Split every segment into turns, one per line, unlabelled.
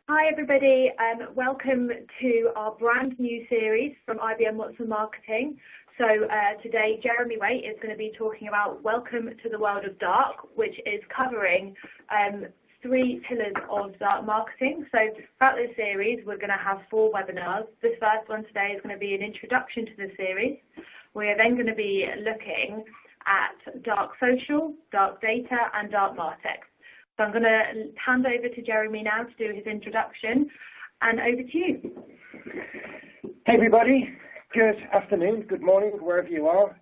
Hi everybody, welcome to our brand new series from IBM Watson Marketing. So today Jeremy Waite is going to be talking about Welcome to the World of Dark, which is covering three pillars of dark marketing. So throughout this series we're going to have 4 webinars. This first one today is going to be an introduction to the series. We are then going to be looking at dark social, dark data and dark martech. So I'm going to hand over to Jeremy now to do his introduction, and over to you.
Hey everybody, good afternoon, good morning, wherever you are.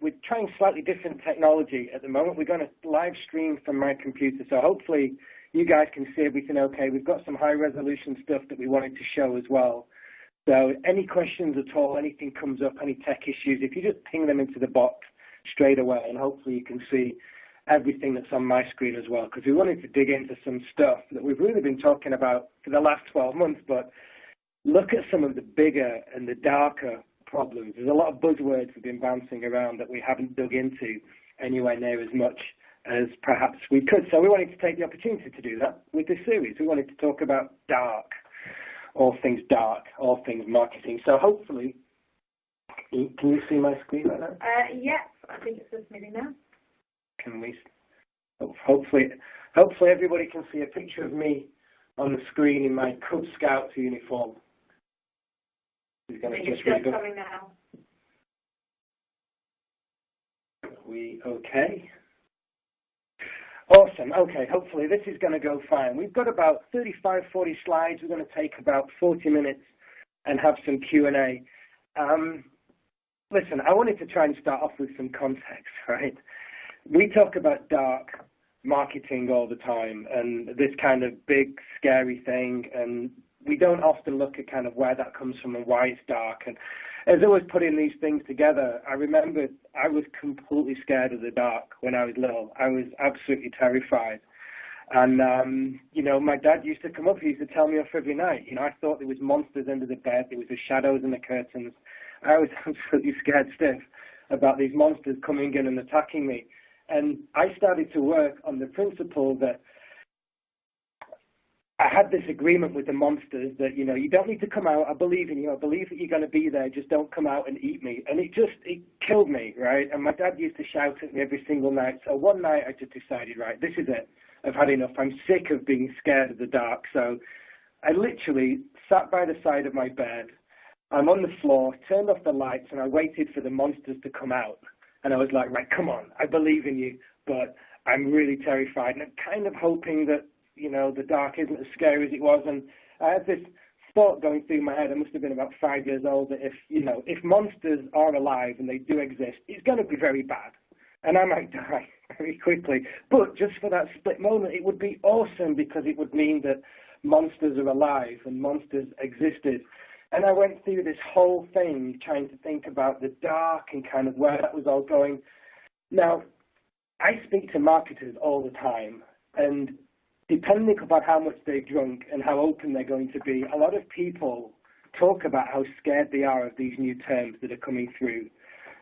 We're trying slightly different technology at the moment. We're going to live stream from my computer, so hopefully you guys can see everything okay. We've got some high resolution stuff that we wanted to show as well. So any questions at all, anything comes up, any tech issues, if you just ping them into the box straight away, and hopefully you can see everything that's on my screen as well, because we wanted to dig into some stuff that we've really been talking about for the last 12 months, but look at some of the bigger and the darker problems. There's a lot of buzzwords that have been bouncing around that we haven't dug into anywhere near as much as perhaps we could. So we wanted to take the opportunity to do that with this series. We wanted to talk about dark, all things marketing. So hopefully, can you see my screen right now?
Yes, I think it's just moving now.
Can we? Hopefully everybody can see a picture of me on the screen in my Cub Scout uniform. He's going to just
coming now.
We okay? Awesome. Okay. Hopefully this is going to go fine. We've got about 35, 40 slides. We're going to take about 40 minutes and have some Q&A. Listen, I wanted to try and start off with some context, right? We talk about dark marketing all the time and this kind of big, scary thing, and we don't often look at kind of where that comes from and why it's dark. And as I was putting these things together, I remember I was completely scared of the dark when I was little. I was absolutely terrified. And, you know, my dad used to come up, he used to tell me off every night. You know, I thought there was monsters under the bed, there was the shadows in the curtains. I was absolutely scared stiff about these monsters coming in and attacking me. And I started to work on the principle that I had this agreement with the monsters that, you know, you don't need to come out. I believe in you. I believe that you're going to be there. Just don't come out and eat me. And it killed me, right? And my dad used to shout at me every single night. So one night I just decided, right, this is it. I've had enough. I'm sick of being scared of the dark. So I literally sat by the side of my bed. I'm on the floor, turned off the lights, and I waited for the monsters to come out. And I was like, right, come on, I believe in you, but I'm really terrified. And I'm kind of hoping that, you know, the dark isn't as scary as it was. And I had this thought going through my head, I must have been about 5 years old, that if monsters are alive and they do exist, it's going to be very bad. And I might die very quickly. But just for that split moment, it would be awesome because it would mean that monsters are alive and monsters existed. And I went through this whole thing trying to think about the dark and kind of where that was all going. Now, I speak to marketers all the time, and depending upon how much they've drunk and how open they're going to be, a lot of people talk about how scared they are of these new terms that are coming through.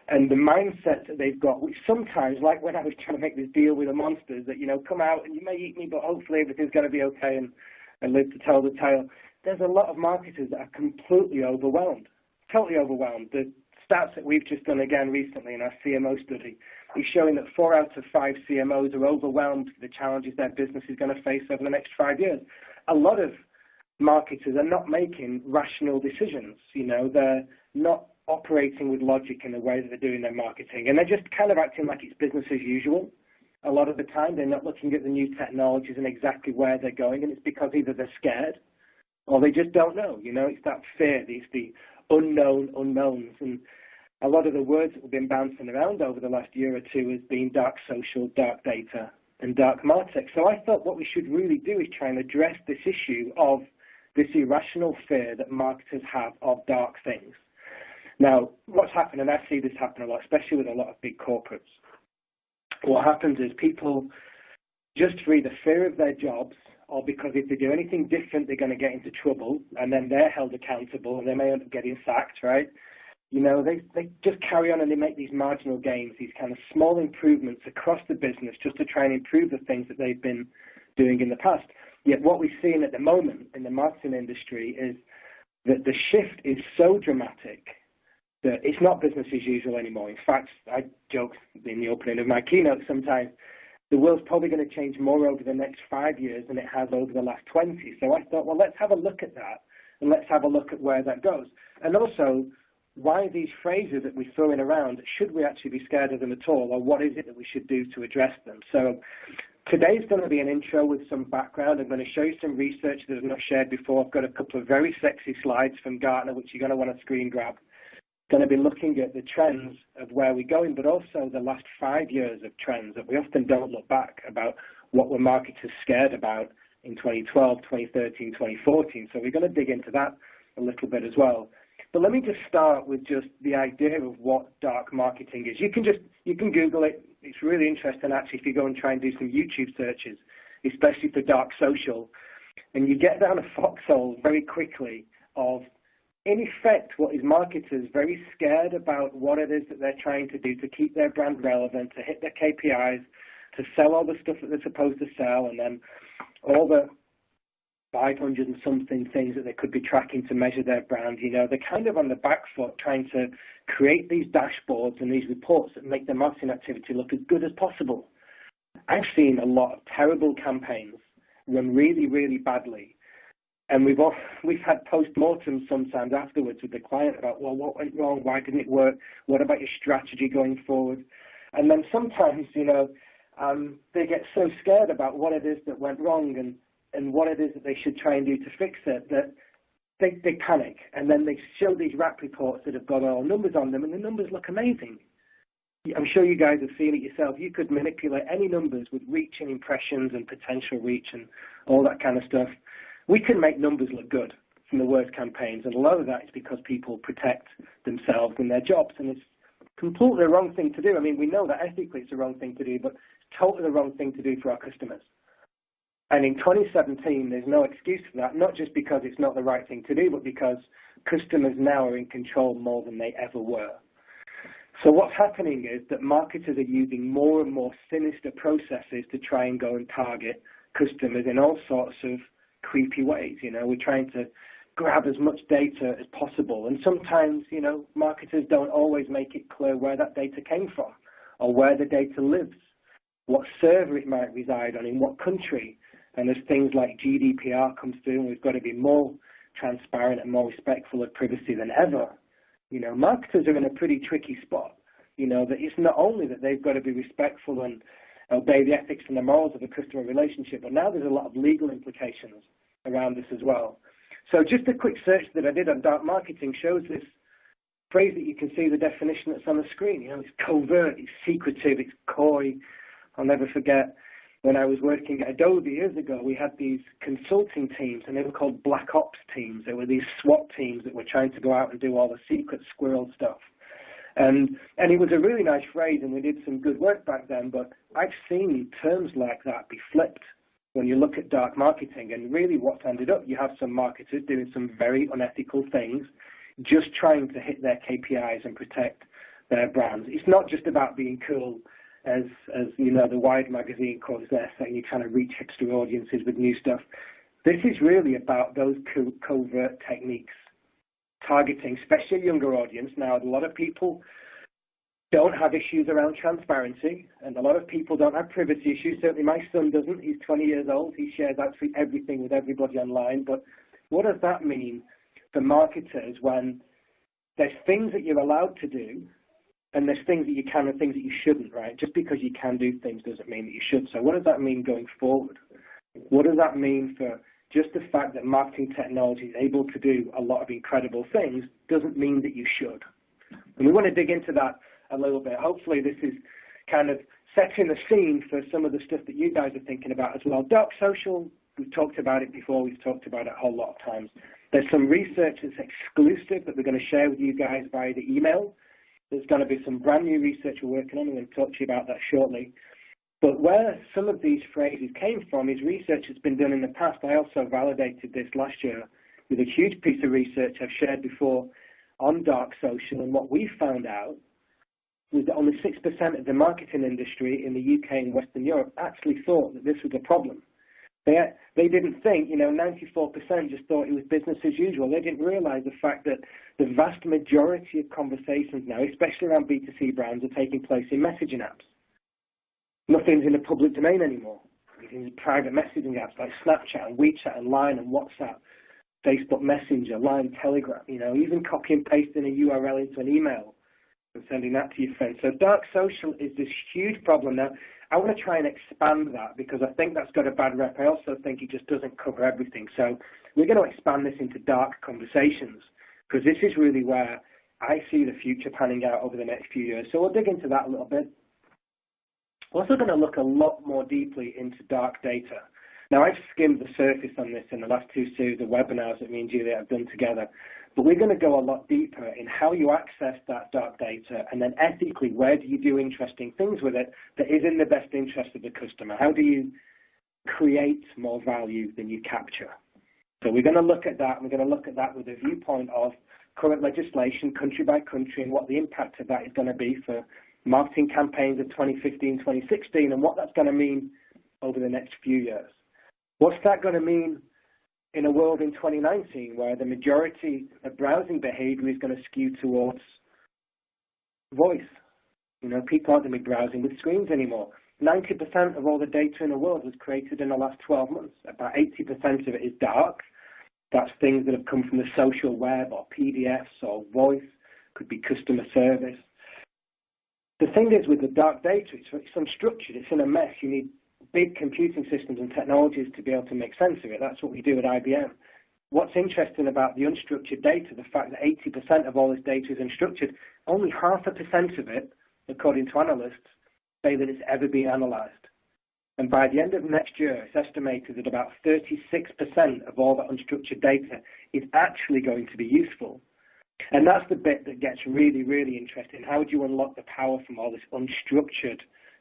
And the mindset that they've got, which sometimes, like when I was trying to make this deal with the monsters, that, you know, come out and you may eat me, but hopefully everything's going to be okay and live to tell the tale. There's a lot of marketers that are completely overwhelmed, totally overwhelmed. The stats that we've just done again recently in our CMO study is showing that 4 out of 5 CMOs are overwhelmed with the challenges their business is going to face over the next 5 years. A lot of marketers are not making rational decisions. You know, they're not operating with logic in the way that they're doing their marketing, and they're just kind of acting like it's business as usual. A lot of the time, they're not looking at the new technologies and exactly where they're going, and it's because either they're scared or they just don't know. You know, it's that fear, it's the unknown unknowns. And a lot of the words that have been bouncing around over the last year or two has been dark social, dark data, and dark martech. So I thought what we should really do is try and address this issue of this irrational fear that marketers have of dark things. Now, what's happened, and I see this happen a lot, especially with a lot of big corporates, what happens is people, just for either fear of their jobs or because if they do anything different, they're going to get into trouble, and then they're held accountable, and they may end up getting sacked, right? You know, they just carry on and they make these marginal gains, these kind of small improvements across the business just to try and improve the things that they've been doing in the past. Yet what we're seeing at the moment in the marketing industry is that the shift is so dramatic that it's not business as usual anymore. In fact, I joke in the opening of my keynote sometimes, the world's probably going to change more over the next 5 years than it has over the last 20. So I thought, well, let's have a look at that, and let's have a look at where that goes. And also, why these phrases that we're throwing around, should we actually be scared of them at all, or what is it that we should do to address them? So today's going to be an intro with some background. I'm going to show you some research that I've not shared before. I've got a couple of very sexy slides from Gartner, which you're going to want to screen grab. Going to be looking at the trends of where we're going, but also the last 5 years of trends that we often don't look back about what were marketers scared about in 2012, 2013, 2014. So we're going to dig into that a little bit as well. But let me just start with just the idea of what dark marketing is. You can Google it. It's really interesting, actually, if you go and try and do some YouTube searches, especially for dark social, and you get down a foxhole very quickly of, in effect, what is marketers very scared about what it is that they're trying to do to keep their brand relevant, to hit their KPIs, to sell all the stuff that they're supposed to sell, and then all the 500 and something things that they could be tracking to measure their brand. You know, they're kind of on the back foot trying to create these dashboards and these reports that make their marketing activity look as good as possible. I've seen a lot of terrible campaigns run really, really badly. And we've had post-mortems sometimes afterwards with the client about, well, what went wrong? Why didn't it work? What about your strategy going forward? And then sometimes, you know, they get so scared about what it is that went wrong and what it is that they should try and do to fix it that they panic. And then they show these rap reports that have got all numbers on them, and the numbers look amazing. I'm sure you guys have seen it yourself. You could manipulate any numbers with reach and impressions and potential reach and all that kind of stuff. We can make numbers look good from the worst campaigns, and a lot of that is because people protect themselves and their jobs, and it's completely the wrong thing to do. I mean, we know that ethically it's the wrong thing to do, but it's totally the wrong thing to do for our customers. And in 2017, there's no excuse for that, not just because it's not the right thing to do, but because customers now are in control more than they ever were. So what's happening is that marketers are using more and more sinister processes to try and go and target customers in all sorts of creepy ways. You know, we're trying to grab as much data as possible. And sometimes, you know, marketers don't always make it clear where that data came from or where the data lives, what server it might reside on, in what country. And as things like GDPR comes through, and we've got to be more transparent and more respectful of privacy than ever. You know, marketers are in a pretty tricky spot. You know, that it's not only that they've got to be respectful and obey the ethics and the morals of a customer relationship, but now there's a lot of legal implications around this as well. So just a quick search that I did on dark marketing shows this phrase that you can see the definition that's on the screen. You know, it's covert, it's secretive, it's coy. I'll never forget when I was working at Adobe years ago, we had these consulting teams, and they were called black ops teams. They were these SWAT teams that were trying to go out and do all the secret squirrel stuff. And it was a really nice phrase, and we did some good work back then, but I've seen terms like that be flipped when you look at dark marketing. And really what's ended up, you have some marketers doing some very unethical things, just trying to hit their KPIs and protect their brands. It's not just about being cool, as you know, the Wired magazine quotes there, saying you're trying to reach hipster audiences with new stuff. This is really about those covert techniques, targeting, especially a younger audience. Now, a lot of people don't have issues around transparency, and a lot of people don't have privacy issues. Certainly my son doesn't. He's 20 years old. He shares absolutely everything with everybody online. But what does that mean for marketers when there's things that you're allowed to do, and there's things that you can and things that you shouldn't, right? Just because you can do things doesn't mean that you should. So what does that mean going forward? What does that mean for just the fact that marketing technology is able to do a lot of incredible things doesn't mean that you should. And we want to dig into that a little bit. Hopefully this is kind of setting the scene for some of the stuff that you guys are thinking about as well. Dark social, we've talked about it before. We've talked about it a whole lot of times. There's some research that's exclusive that we're going to share with you guys via the email. There's going to be some brand new research we're working on. I'm going to talk to you about that shortly. But where some of these phrases came from is research that's been done in the past. I also validated this last year with a huge piece of research I've shared before on dark social, and what we found out was that only 6% of the marketing industry in the UK and Western Europe actually thought that this was a problem. They didn't think, 94% just thought it was business as usual. They didn't realize the fact that the vast majority of conversations now, especially around B2C brands, are taking place in messaging apps. Nothing's in the public domain anymore. It's in private messaging apps like Snapchat and WeChat and Line and WhatsApp, Facebook Messenger, Line, Telegram, even copy and pasting a URL into an email and sending that to your friends. So dark social is this huge problem. Now, I want to try and expand that because I think that's got a bad rep. I also think it just doesn't cover everything. So we're going to expand this into dark conversations because this is really where I see the future panning out over the next few years. So we'll dig into that a little bit. We're also going to look a lot more deeply into dark data. Now, I've skimmed the surface on this in the last two series of webinars that me and Julia have done together, but we're going to go a lot deeper in how you access that dark data, and then ethically, where do you do interesting things with it that is in the best interest of the customer? How do you create more value than you capture? So we're going to look at that, and we're going to look at that with a viewpoint of current legislation, country by country, and what the impact of that is going to be for marketing campaigns of 2015, 2016, and what that's going to mean over the next few years. What's that going to mean in a world in 2019 where the majority of browsing behavior is going to skew towards voice? People aren't going to be browsing with screens anymore. 90% of all the data in the world was created in the last 12 months. About 80% of it is dark. That's things that have come from the social web or PDFs or voice, could be customer service. The thing is with the dark data, it's unstructured, it's in a mess. You need big computing systems and technologies to be able to make sense of it. That's what we do at IBM. What's interesting about the unstructured data, the fact that 80% of all this data is unstructured, only 0.5% of it, according to analysts, say that it's ever been analyzed. And by the end of next year, it's estimated that about 36% of all that unstructured data is actually going to be useful. And that's the bit that gets really, really interesting. How do you unlock the power from all this unstructured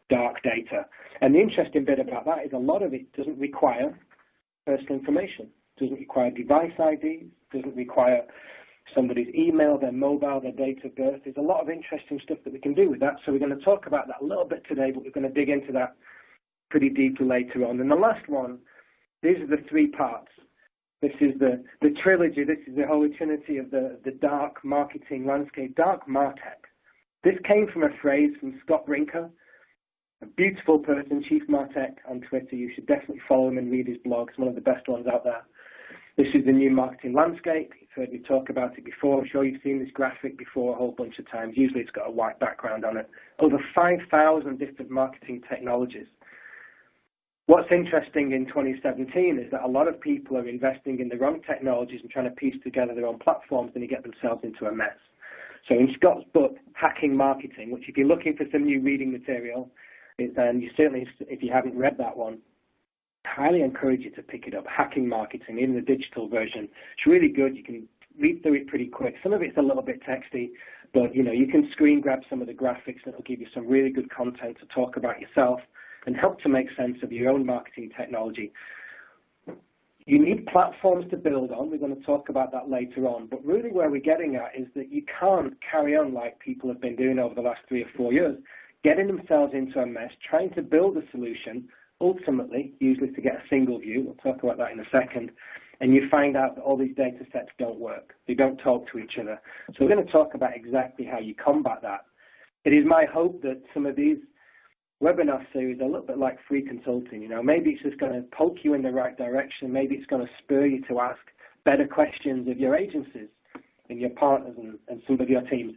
dark data? And the interesting bit about that is a lot of it doesn't require personal information. It doesn't require device IDs, doesn't require somebody's email, their mobile, their date of birth. There's a lot of interesting stuff that we can do with that. So we're going to talk about that a little bit today, but we're going to dig into that pretty deeply later on. And the last one, these are the three parts. This is the trilogy. This is the holy trinity of the dark marketing landscape, dark MarTech. This came from a phrase from Scott Brinker, a beautiful person, Chief MarTech on Twitter. You should definitely follow him and read his blog. It's one of the best ones out there. This is the new marketing landscape. You've heard me talk about it before. I'm sure you've seen this graphic before a whole bunch of times. Usually it's got a white background on it. Over 5,000 different marketing technologies. What's interesting in 2017 is that a lot of people are investing in the wrong technologies and trying to piece together their own platforms, and they get themselves into a mess. So in Scott's book, Hacking Marketing, which if you're looking for some new reading material, and you certainly, if you haven't read that one, I highly encourage you to pick it up, Hacking Marketing, in the digital version. It's really good. You can read through it pretty quick. Some of it's a little bit texty, but you can screen grab some of the graphics, and it'll give you some really good content to talk about yourself and help to make sense of your own marketing technology. You need platforms to build on. We're going to talk about that later on. But really where we're getting at is that you can't carry on like people have been doing over the last 3 or 4 years, getting themselves into a mess, trying to build a solution, ultimately, usually to get a single view. We'll talk about that in a second. And you find out that all these data sets don't work. They don't talk to each other. So we're going to talk about exactly how you combat that. It is my hope that some of these webinar series are a little bit like free consulting. Maybe it's just going to poke you in the right direction. Maybe it's going to spur you to ask better questions of your agencies and your partners and some of your teams.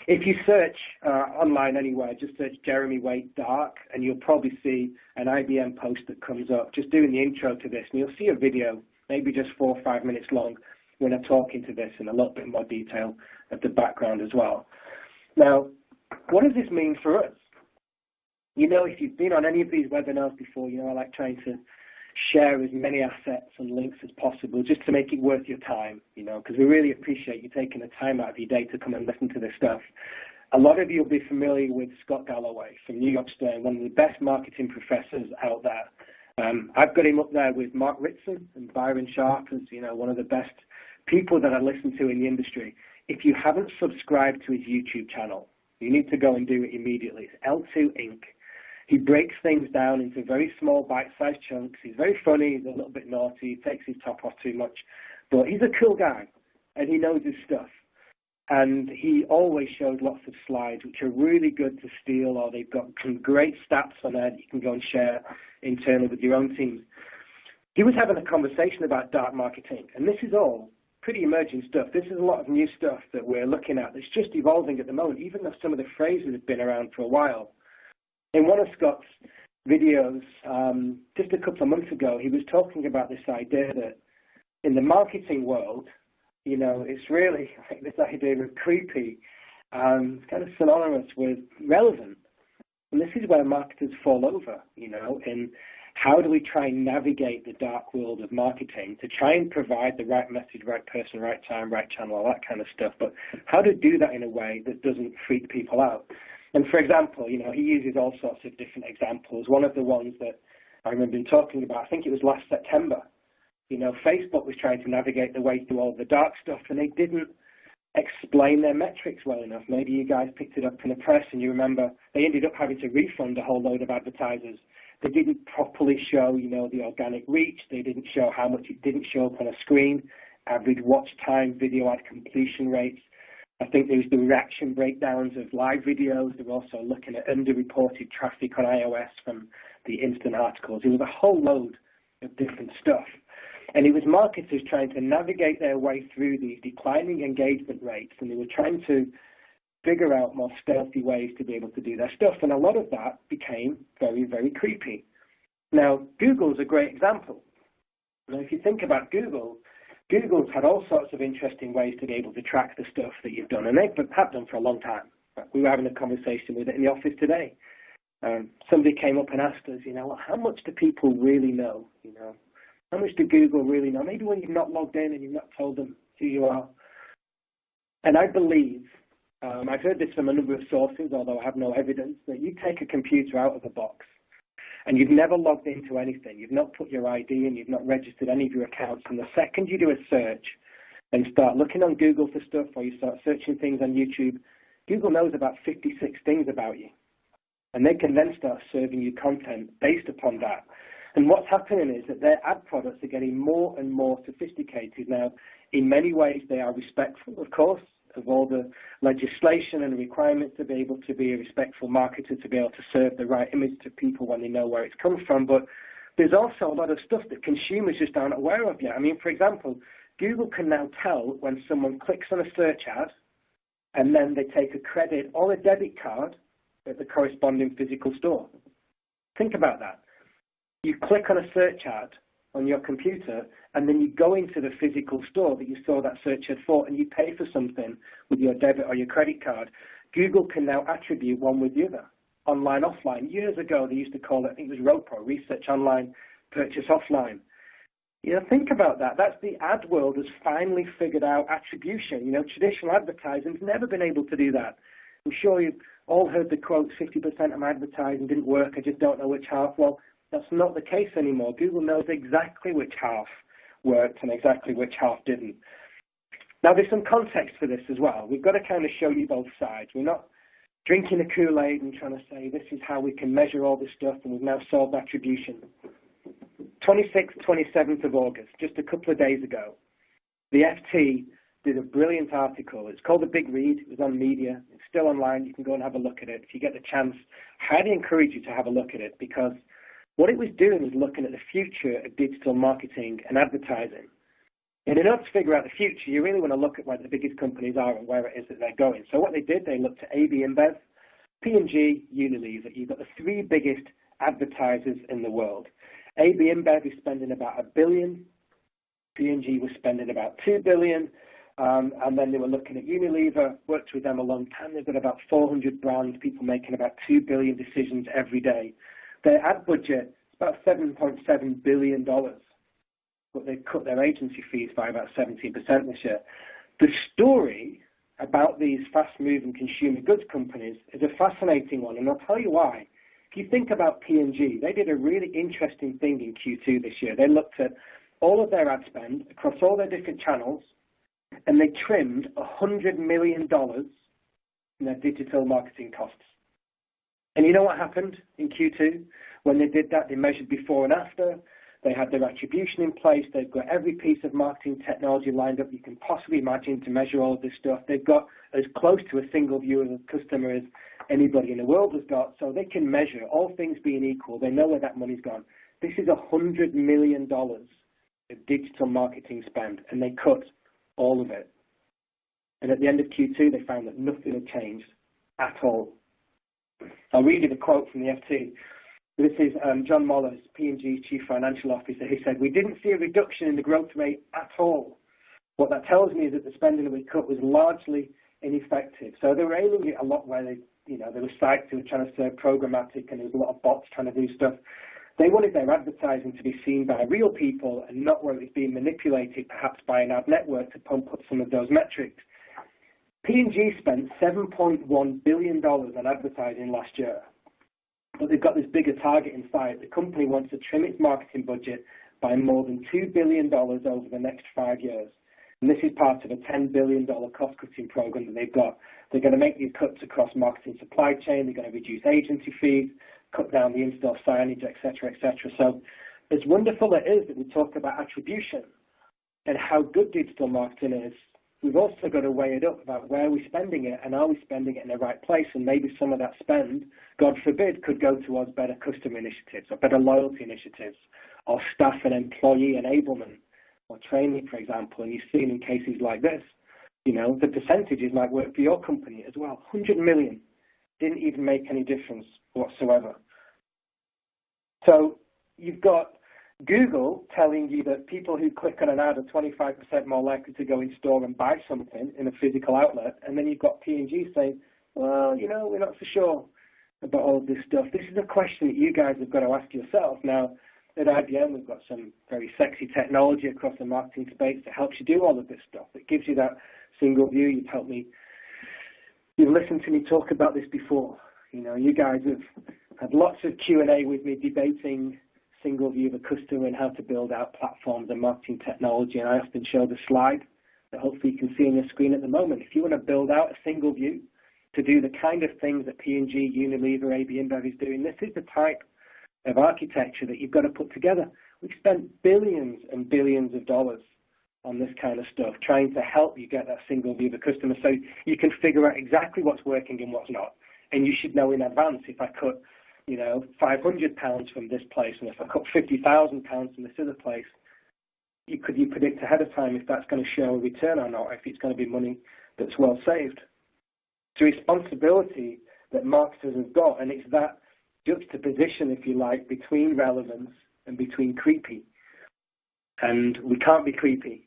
If you search online anywhere, just search Jeremy Waite Dark, and you'll probably see an IBM post that comes up just doing the intro to this, and you'll see a video, maybe just 4 or 5 minutes long, when I'm talking to this in a little bit more detail of the background as well. Now, what does this mean for us? If you've been on any of these webinars before, I like trying to share as many assets and links as possible just to make it worth your time, because we really appreciate you taking the time out of your day to come and listen to this stuff. A lot of you will be familiar with Scott Galloway from New York State, one of the best marketing professors out there. I've got him up there with Mark Ritson and Byron Sharp as, one of the best people that I listen to in the industry. if you haven't subscribed to his YouTube channel, you need to go and do it immediately. It's L2 Inc. He breaks things down into very small bite-sized chunks. He's very funny. He's a little bit naughty. He takes his top off too much. But he's a cool guy, and he knows his stuff. And he always shows lots of slides, which are really good to steal, or they've got some great stats on there that you can go and share internally with your own teams. He was having a conversation about dark marketing, and this is all pretty emerging stuff. This is a lot of new stuff that we're looking at that's just evolving at the moment, even though some of the phrases have been around for a while. In one of Scott's videos, just a couple of months ago, he was talking about this idea that in the marketing world, you know, it's really like this idea of creepy, it's kind of synonymous with relevant. And this is where marketers fall over, you know, in how do we try and navigate the dark world of marketing to try and provide the right message, right person, right time, right channel, all that kind of stuff. But how to do that in a way that doesn't freak people out. And for example, you know, he uses all sorts of different examples. One of the ones that I remember him talking about, I think it was last September, you know, Facebook was trying to navigate the way through all the dark stuff, and they didn't explain their metrics well enough. Maybe you guys picked it up in the press, and you remember they ended up having to refund a whole load of advertisers. They didn't properly show, you know, the organic reach. They didn't show how much it didn't show up on a screen, average watch time, video ad completion rates. I think there was the reaction breakdowns of live videos. They were also looking at underreported traffic on iOS from the instant articles. It was a whole load of different stuff. And it was marketers trying to navigate their way through these declining engagement rates, and they were trying to figure out more stealthy ways to be able to do their stuff. And a lot of that became very, very creepy. Now, Google's a great example. Now, if you think about Google, Google's had all sorts of interesting ways to be able to track the stuff that you've done, and they have done for a long time. We were having a conversation with it in the office today. Somebody came up and asked us, you know, how much do people really know, you know? How much do Google really know? Maybe when you've not logged in and you've not told them who you are. And I believe, I've heard this from a number of sources, although I have no evidence, that you take a computer out of a box and you've never logged into anything, you've not put your ID in, you've not registered any of your accounts, and the second you do a search and start looking on Google for stuff, or you start searching things on YouTube, Google knows about 56 things about you. And they can then start serving you content based upon that. And what's happening is that their ad products are getting more and more sophisticated. Now, in many ways, they are respectful, of course, of all the legislation and requirements to be able to be a respectful marketer, to be able to serve the right image to people when they know where it's come from. But there's also a lot of stuff that consumers just aren't aware of yet. I mean, for example, Google can now tell when someone clicks on a search ad and then they take a credit or a debit card at the corresponding physical store. Think about that. You click on a search ad on your computer, and then you go into the physical store that you saw that search ad for, and you pay for something with your debit or your credit card. Google can now attribute one with the other, online, offline. Years ago, they used to call it, I think it was ROPO, research online, purchase offline. You know, think about that. That's the ad world has finally figured out attribution. You know, traditional advertising's never been able to do that. I'm sure you've all heard the quote, 50% of my advertising didn't work, I just don't know which half. Well, that's not the case anymore. Google knows exactly which half worked and exactly which half didn't. Now, there's some context for this as well. We've got to kind of show you both sides. We're not drinking the Kool-Aid and trying to say this is how we can measure all this stuff and we've now solved attribution. 26th, 27th of August, just a couple of days ago, the FT did a brilliant article. It's called The Big Read. It was on Media. It's still online. You can go and have a look at it. If you get the chance, I highly encourage you to have a look at it, because what it was doing was looking at the future of digital marketing and advertising. And in order to figure out the future, you really want to look at where the biggest companies are and where it is that they're going. So what they did, they looked at IBM, P&G, Unilever. You've got the three biggest advertisers in the world. IBM is spending about $1 billion. P&G was spending about $2 billion. And then they were looking at Unilever, worked with them a long time. They've got about 400 brands, people making about 2 billion decisions every day. Their ad budget is about $7.7 billion, but they cut their agency fees by about 17% this year. The story about these fast-moving consumer goods companies is a fascinating one, and I'll tell you why. If you think about P&G, they did a really interesting thing in Q2 this year. They looked at all of their ad spend across all their different channels, and they trimmed $100 million in their digital marketing costs. And you know what happened in Q2? When they did that, they measured before and after. They had their attribution in place. They've got every piece of marketing technology lined up you can possibly imagine to measure all of this stuff. They've got as close to a single view of the customer as anybody in the world has got, so they can measure, all things being equal. They know where that money's gone. This is $100 million of digital marketing spend, and they cut all of it. And at the end of Q2, they found that nothing had changed at all. I'll read you the quote from the FT. This is John Mollers, P&G's Chief Financial Officer. He said, "We didn't see a reduction in the growth rate at all. What that tells me is that the spending that we cut was largely ineffective." So they were aiming it a lot where they were sites who were trying to serve programmatic, and there was a lot of bots trying to do stuff. They wanted their advertising to be seen by real people and not where it was being manipulated, perhaps by an ad network to pump up some of those metrics. P&G spent $7.1 billion on advertising last year. But they've got this bigger target in sight. The company wants to trim its marketing budget by more than $2 billion over the next 5 years. And this is part of a $10 billion cost-cutting program that they've got. They're going to make these cuts across marketing supply chain. They're going to reduce agency fees, cut down the in-store signage, et cetera, et cetera. So as wonderful it is that we talk about attribution and how good digital marketing is, we've also got to weigh it up about where we're spending it, and are we spending it in the right place? And maybe some of that spend, God forbid, could go towards better customer initiatives or better loyalty initiatives or staff and employee enablement or training, for example. And you've seen in cases like this, the percentages might work for your company as well. 100 million didn't even make any difference whatsoever. So you've got Google telling you that people who click on an ad are 25% more likely to go in store and buy something in a physical outlet, and then you've got P&G saying, well, we're not so sure about all of this stuff. This is a question that you guys have got to ask yourself. Now, at IBM, we've got some very sexy technology across the marketing space that helps you do all of this stuff. It gives you that single view. You've listened to me talk about this before. You guys have had lots of Q&A with me debating single view of a customer and how to build out platforms and marketing technology. And I often show the slide that hopefully you can see on your screen at the moment. If you want to build out a single view to do the kind of things that P&G, Unilever, AB InBev is doing, this is the type of architecture that you've got to put together. We've spent billions and billions of dollars on this kind of stuff, trying to help you get that single view of a customer so you can figure out exactly what's working and what's not. And you should know in advance, if I cut £500 from this place, and if I cut £50,000 from this other place, you predict ahead of time if that's going to show a return or not, if it's going to be money that's well saved. It's a responsibility that marketers have got, and it's that juxtaposition, if you like, between relevance and between creepy. And we can't be creepy.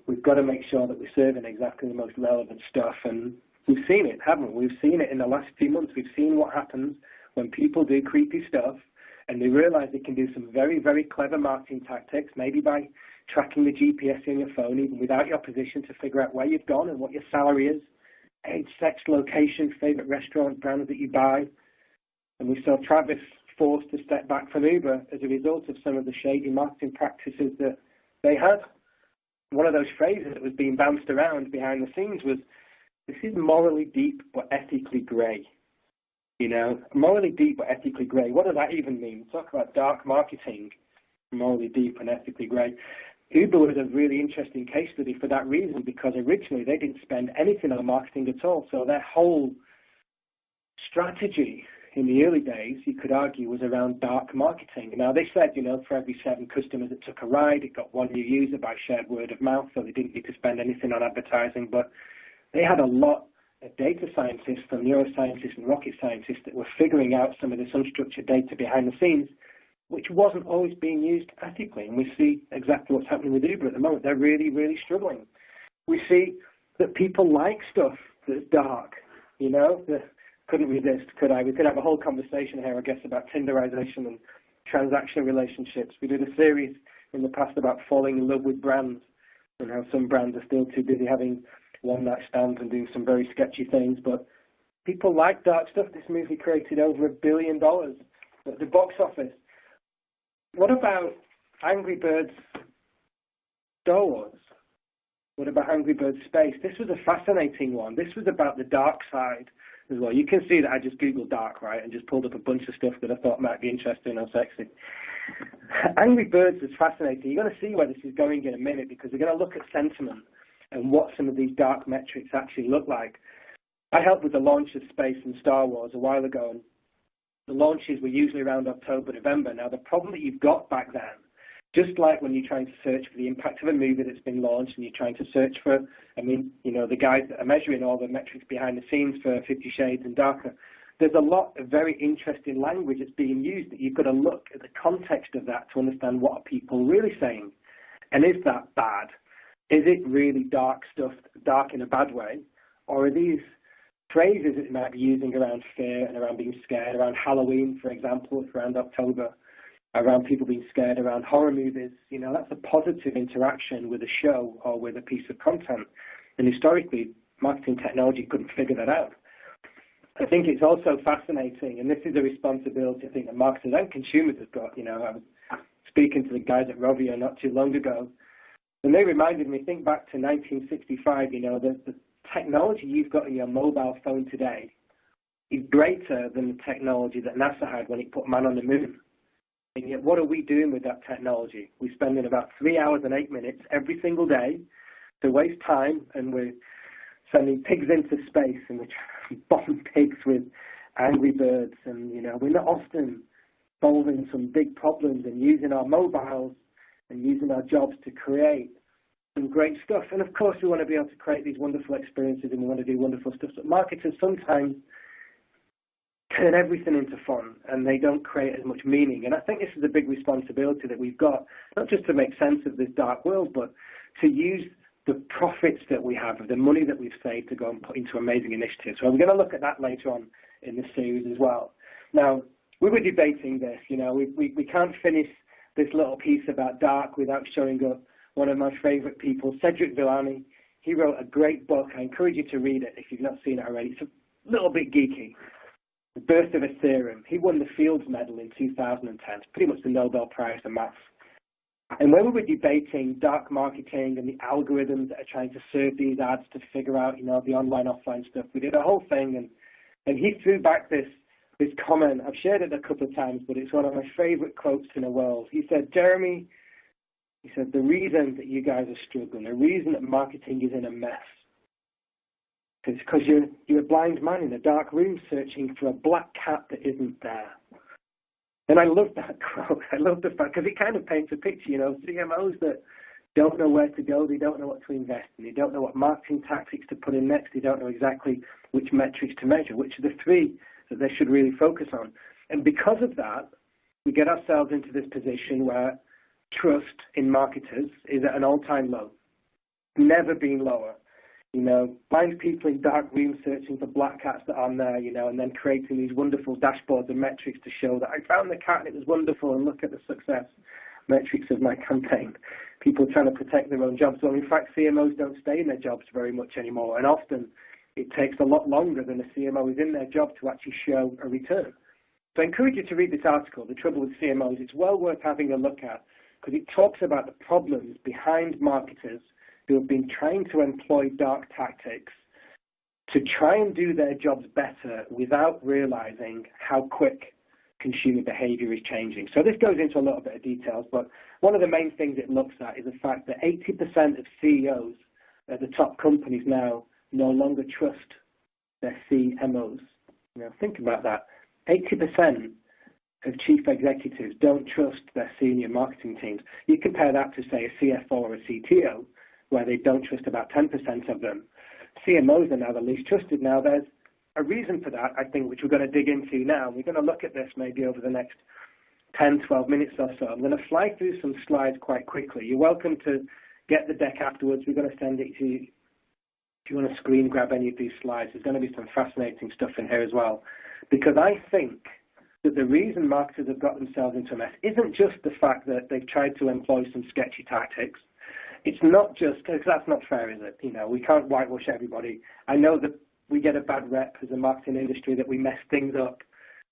We've got to make sure that we're serving exactly the most relevant stuff, and we've seen it, haven't we? We've seen it in the last few months. We've seen what happens when people do creepy stuff and they realize they can do some very, very clever marketing tactics, maybe by tracking the GPS in your phone, even without your position, to figure out where you've gone and what your salary is, age, sex, location, favorite restaurant brands that you buy. And we saw Travis forced to step back from Uber as a result of some of the shady marketing practices that they had. One of those phrases that was being bounced around behind the scenes was, "This is morally deep but ethically grey." Morally deep but ethically grey. What does that even mean? Talk about dark marketing, morally deep and ethically grey. Uber was a really interesting case study for that reason, because originally they didn't spend anything on marketing at all. So their whole strategy in the early days, you could argue, was around dark marketing. Now, they said, for every 7 customers that took a ride, it got 1 new user by shared word of mouth, so they didn't need to spend anything on advertising. But they had a lot of data scientists and neuroscientists and rocket scientists that were figuring out some of this unstructured data behind the scenes, which wasn't always being used ethically. And we see exactly what's happening with Uber at the moment. They're really, really struggling. We see that people like stuff that's dark, Couldn't resist, could I? We could have a whole conversation here, I guess, about Tinderization and transaction relationships. We did a series in the past about falling in love with brands and how some brands are still too busy having one-night stands and doing some very sketchy things. But people like dark stuff. This movie created over $1 billion at the box office. What about Angry Birds Star Wars? What about Angry Birds Space? This was a fascinating one. This was about the dark side as well. You can see that I just Googled dark, right, and just pulled up a bunch of stuff that I thought might be interesting or sexy. Angry Birds is fascinating. You're going to see where this is going in a minute because we're going to look at sentiment and what some of these dark metrics actually look like. I helped with the launch of Space and Star Wars a while ago, and the launches were usually around October, November. Now, the problem that you've got back then, just like when you're trying to search for the impact of a movie that's been launched and you're trying to search for, the guys that are measuring all the metrics behind the scenes for 50 Shades and Darker, there's a lot of very interesting language that's being used that you've got to look at the context of that to understand what are people really saying. And is that bad? Is it really dark stuff, dark in a bad way? Or are these phrases that you might be using around fear and around being scared, around Halloween, for example, around October, around people being scared, around horror movies? That's a positive interaction with a show or with a piece of content. And historically, marketing technology couldn't figure that out. I think it's also fascinating, and this is a responsibility I think that marketers and consumers have got. I was speaking to the guys at Rovio not too long ago, and they reminded me, think back to 1965, the technology you've got in your mobile phone today is greater than the technology that NASA had when it put man on the moon. And yet, what are we doing with that technology? We're spending about 3 hours and 8 minutes every single day to waste time, and we're sending pigs into space, and we're trying to bomb pigs with Angry Birds, and, we're not often solving some big problems and using our mobiles and using our jobs to create some great stuff. And, of course, we want to be able to create these wonderful experiences and we want to do wonderful stuff. But marketers sometimes turn everything into fun and they don't create as much meaning. And I think this is a big responsibility that we've got, not just to make sense of this dark world, but to use the profits that we have, the money that we've saved, to go and put into amazing initiatives. So we're going to look at that later on in this series as well. Now, we were debating this. We can't finish this little piece about dark without showing up one of my favorite people, Cedric Villani. He wrote a great book. I encourage you to read it if you've not seen it already. It's a little bit geeky. The Birth of a Theorem. He won the Fields Medal in 2010. It's pretty much the Nobel Prize for maths. And when we were debating dark marketing and the algorithms that are trying to serve these ads to figure out, the online, offline stuff, we did a whole thing, and he threw back this comment. I've shared it a couple of times, but it's one of my favorite quotes in the world. He said, Jeremy, he said, the reason that you guys are struggling, the reason that marketing is in a mess, is because you're a blind man in a dark room searching for a black cat that isn't there. And I love that quote. I love the fact, because it kind of paints a picture, CMOs that don't know where to go, they don't know what to invest in, they don't know what marketing tactics to put in next, they don't know exactly which metrics to measure, which are the three that they should really focus on. And because of that, we get ourselves into this position where trust in marketers is at an all-time low, never been lower. Blind people in dark rooms searching for black cats that aren't there, and then creating these wonderful dashboards and metrics to show that I found the cat and it was wonderful, and look at the success metrics of my campaign. People trying to protect their own jobs. Well, in fact, CMOs don't stay in their jobs very much anymore, and often it takes a lot longer than a CMO is in their job to actually show a return. So I encourage you to read this article, The Trouble with CMOs. It's well worth having a look at because it talks about the problems behind marketers who have been trying to employ dark tactics to try and do their jobs better without realizing how quick consumer behavior is changing. So this goes into a little bit of details, but one of the main things it looks at is the fact that 80% of CEOs at the top companies now no longer trust their CMOs. Think about that. 80% of chief executives don't trust their senior marketing teams. You compare that to, say, a CFO or a CTO, where they don't trust about 10% of them. CMOs are now the least trusted. Now, there's a reason for that, I think, which we're going to dig into now. We're going to look at this maybe over the next 10, 12 minutes or so. I'm going to fly through some slides quite quickly. You're welcome to get the deck afterwards. We're going to send it to you. If you want to screen grab any of these slides, there's going to be some fascinating stuff in here as well. Because I think that the reason marketers have got themselves into a mess isn't just the fact that they've tried to employ some sketchy tactics. It's not just, because that's not fair, is it? We can't whitewash everybody. I know that we get a bad rep as a marketing industry that we mess things up.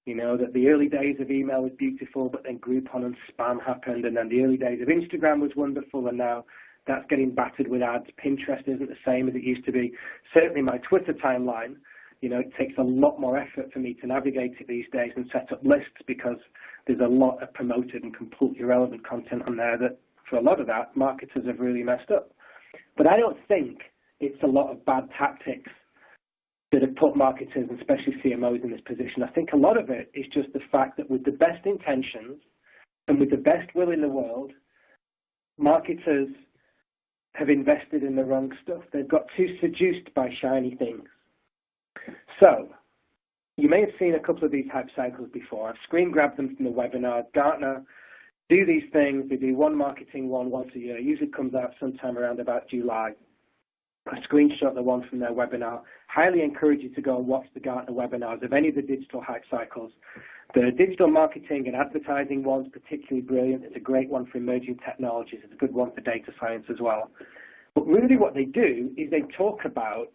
That the early days of email was beautiful, but then Groupon and spam happened, and then the early days of Instagram was wonderful, and now That's getting battered with ads. Pinterest isn't the same as it used to be. Certainly my Twitter timeline, it takes a lot more effort for me to navigate it these days and set up lists because there's a lot of promoted and completely irrelevant content on there that, for a lot of that, marketers have really messed up. But I don't think it's a lot of bad tactics that have put marketers, and especially CMOs, in this position. I think a lot of it is just the fact that with the best intentions and with the best will in the world, marketers have invested in the wrong stuff. They've got too seduced by shiny things. So, you may have seen a couple of these hype cycles before. I've screen grabbed them from the webinar. Gartner do these things. They do one marketing one once a year. It usually comes out sometime around about July. I screenshot the one from their webinar. Highly encourage you to go and watch the Gartner webinars of any of the digital hype cycles. The digital marketing and advertising one's particularly brilliant. It's a great one for emerging technologies. It's a good one for data science as well. But really what they do is they talk about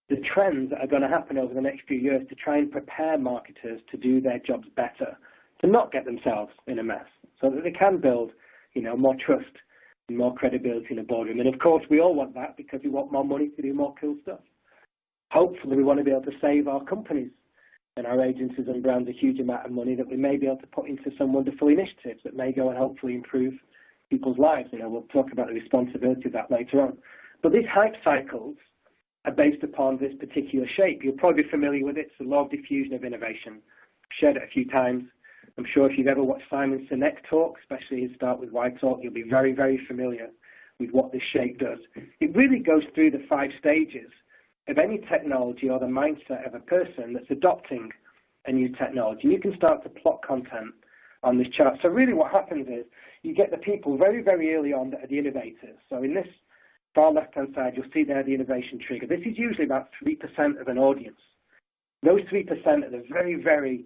the trends that are going to happen over the next few years to try and prepare marketers to do their jobs better, to not get themselves in a mess, so that they can build, more trust and more credibility in a boardroom. And of course, we all want that because we want more money to do more cool stuff. Hopefully, we want to be able to save our companies and our agencies and brands a huge amount of money that we may be able to put into some wonderful initiatives that may go and hopefully improve people's lives. We'll talk about the responsibility of that later on. But these hype cycles are based upon this particular shape. You're probably familiar with it. It's the law of diffusion of innovation. I've shared it a few times. I'm sure if you've ever watched Simon Sinek talk, especially his Start With Why talk, you'll be very, very familiar with what this shape does. It really goes through the 5 stages of any technology or the mindset of a person that's adopting a new technology. And you can start to plot content on this chart. So really what happens is you get the people very, very early on that are the innovators. So in this far left-hand side, you'll see there the innovation trigger. This is usually about 3% of an audience. Those 3% are the very, very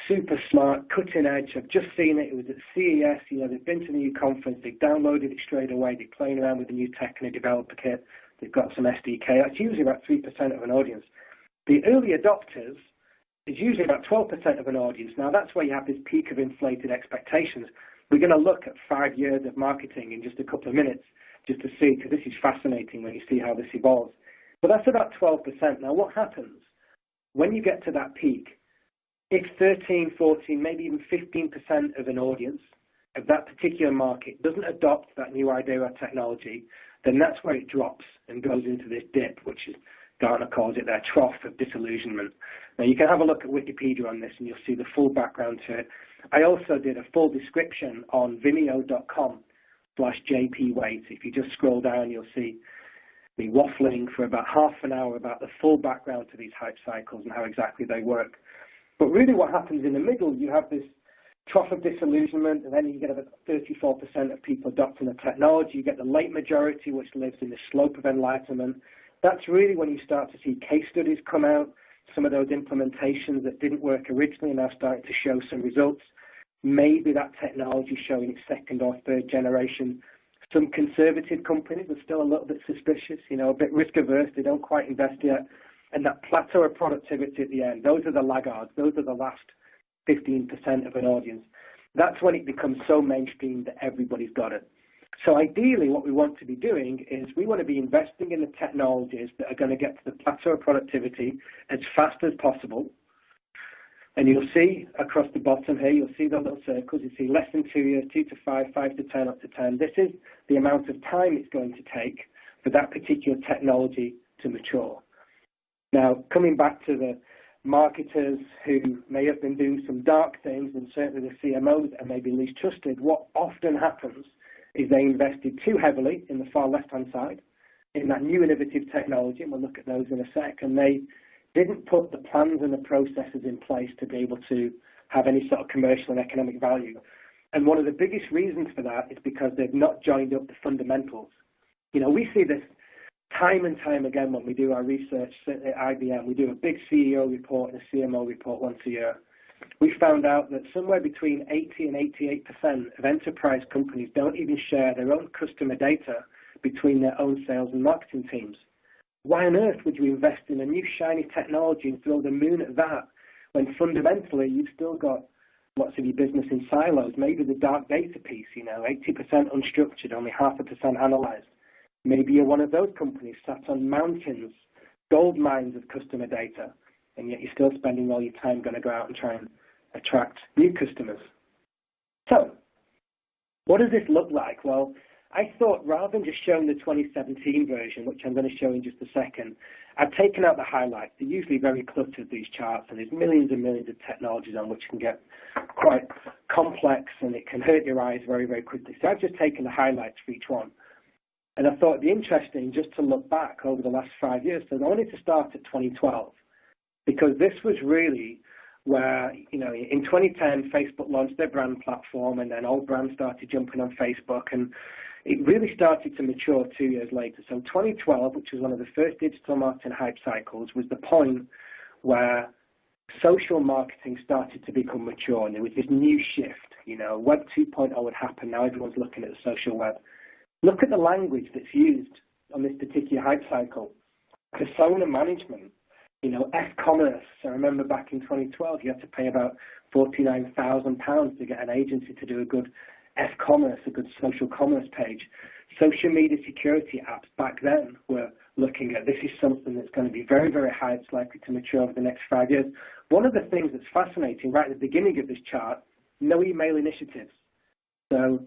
super smart, cutting edge. I've just seen it. It was at CES. They've been to the new conference. They've downloaded it straight away. They're playing around with the new tech in a developer kit. They've got some SDK. That's usually about 3% of an audience. The early adopters is usually about 12% of an audience. Now, that's where you have this peak of inflated expectations. We're going to look at 5 years of marketing in just a couple of minutes just to see, because this is fascinating when you see how this evolves. But that's about 12%. Now, what happens when you get to that peak? If 13, 14, maybe even 15% of an audience of that particular market doesn't adopt that new idea or technology, then that's where it drops and goes into this dip, which is, Gartner calls it their trough of disillusionment. Now, you can have a look at Wikipedia on this and you'll see the full background to it. I also did a full description on vimeo.com/JPWait. If you just scroll down, you'll see me waffling for about half an hour about the full background to these hype cycles and how exactly they work. But really what happens in the middle, you have this trough of disillusionment, and then you get about 34% of people adopting the technology. You get the late majority, which lives in the slope of enlightenment. That's really when you start to see case studies come out. Some of those implementations that didn't work originally are now starting to show some results. Maybe that technology is showing its 2nd or 3rd generation. Some conservative companies are still a little bit suspicious, a bit risk averse. They don't quite invest yet. And that plateau of productivity at the end, those are the laggards. Those are the last 15% of an audience. That's when it becomes so mainstream that everybody's got it. So ideally, what we want to be doing is we want to be investing in the technologies that are going to get to the plateau of productivity as fast as possible. And you'll see across the bottom here, you'll see the little circles. You see less than 2 years, 2 to 5, 5 to 10, up to 10. This is the amount of time it's going to take for that particular technology to mature. Now, coming back to the marketers who may have been doing some dark things, and certainly the CMOs that are maybe least trusted, what often happens is they invested too heavily in the far left-hand side in that new innovative technology, and we'll look at those in a sec, and they didn't put the plans and the processes in place to be able to have any sort of commercial and economic value. And one of the biggest reasons for that is because they've not joined up the fundamentals. We see this time and time again when we do our research at IBM. We do a big CEO report and a CMO report once a year. We found out that somewhere between 80 and 88% of enterprise companies don't even share their own customer data between their own sales and marketing teams. Why on earth would you invest in a new shiny technology and throw the moon at that when fundamentally you've still got lots of your business in silos. Maybe the dark data piece, 80% unstructured, only 0.5% analyzed. Maybe you're one of those companies sat on mountains, gold mines of customer data, and yet you're still spending all your time going to go out and try and attract new customers. So, what does this look like? Well, I thought rather than just showing the 2017 version, which I'm going to show in just a second, I've taken out the highlights. They're usually very cluttered, these charts, and there's millions and millions of technologies on which can get quite complex and it can hurt your eyes very, very quickly. So I've just taken the highlights for each one. And I thought it'd be interesting just to look back over the last 5 years. So I wanted to start at 2012 because this was really where, in 2010, Facebook launched their brand platform and then all brands started jumping on Facebook, and it really started to mature 2 years later. So 2012, which was one of the first digital marketing hype cycles, was the point where social marketing started to become mature, and there was this new shift. Web 2.0 would happen. Now everyone's looking at the social web. Look at the language that's used on this particular hype cycle. Persona management, e-commerce. I remember back in 2012, you had to pay about £49,000 to get an agency to do a good e-commerce, a good social commerce page. Social media security apps back then were looking at this is something that's going to be very, very high. It's likely to mature over the next 5 years. One of the things that's fascinating right at the beginning of this chart, no email initiatives. So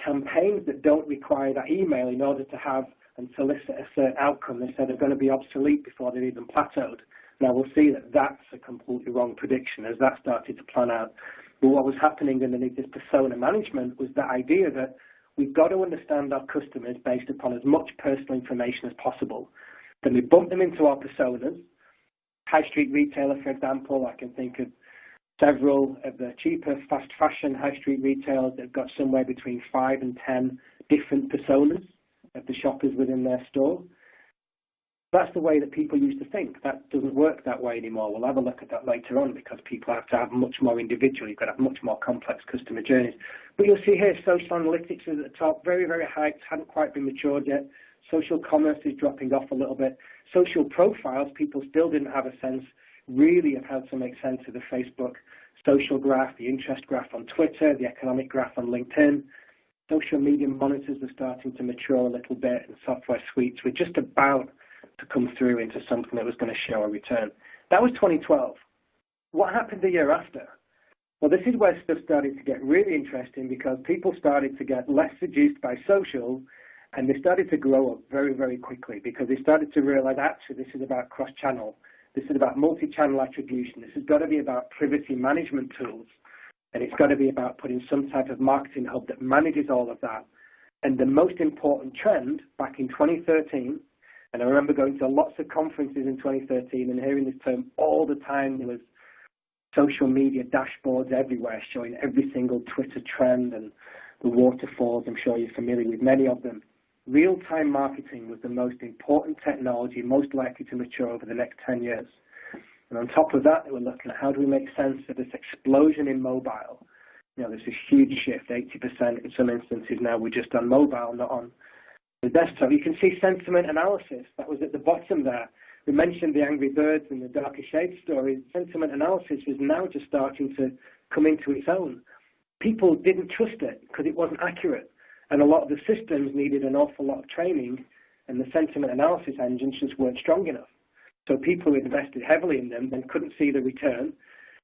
campaigns that don't require that email in order to have and solicit a certain outcome, they said are going to be obsolete before they've even plateaued. Now we'll see that that's a completely wrong prediction as that started to plan out. But what was happening underneath this persona management was the idea that we've got to understand our customers based upon as much personal information as possible. Then we bump them into our personas. High street retailer, for example, I can think of several of the cheaper fast fashion high street retailers that have got somewhere between 5 and 10 different personas of the shoppers within their store. That's the way that people used to think. That doesn't work that way anymore. We'll have a look at that later on because people have to have much more individual. You've got to have much more complex customer journeys. But you'll see here social analytics is at the top, very, very hyped, hadn't quite been matured yet. Social commerce is dropping off a little bit. Social profiles, people still didn't have a sense really of how to make sense of the Facebook social graph, the interest graph on Twitter, the economic graph on LinkedIn. Social media monitors are starting to mature a little bit, and software suites were just about to come through into something that was going to show a return. That was 2012. What happened the year after? Well, this is where stuff started to get really interesting because people started to get less seduced by social, and they started to grow up very, very quickly because they started to realize, actually, this is about cross-channel. This is about multi-channel attribution. This has got to be about privacy management tools. And it's got to be about putting some type of marketing hub that manages all of that. And the most important trend back in 2013, and I remember going to lots of conferences in 2013 and hearing this term all the time. There was social media dashboards everywhere showing every single Twitter trend and the waterfalls. I'm sure you're familiar with many of them. Real-time marketing was the most important technology, most likely to mature over the next 10 years. And on top of that, they were looking at how do we make sense of this explosion in mobile. There's this huge shift, 80% in some instances now we're just on mobile, not on the desktop. You can see sentiment analysis. That was at the bottom there. We mentioned the Angry Birds and the Darker Shades story. Sentiment analysis was now just starting to come into its own. People didn't trust it because it wasn't accurate. And a lot of the systems needed an awful lot of training, and the sentiment analysis engines just weren't strong enough. So people who invested heavily in them then couldn't see the return.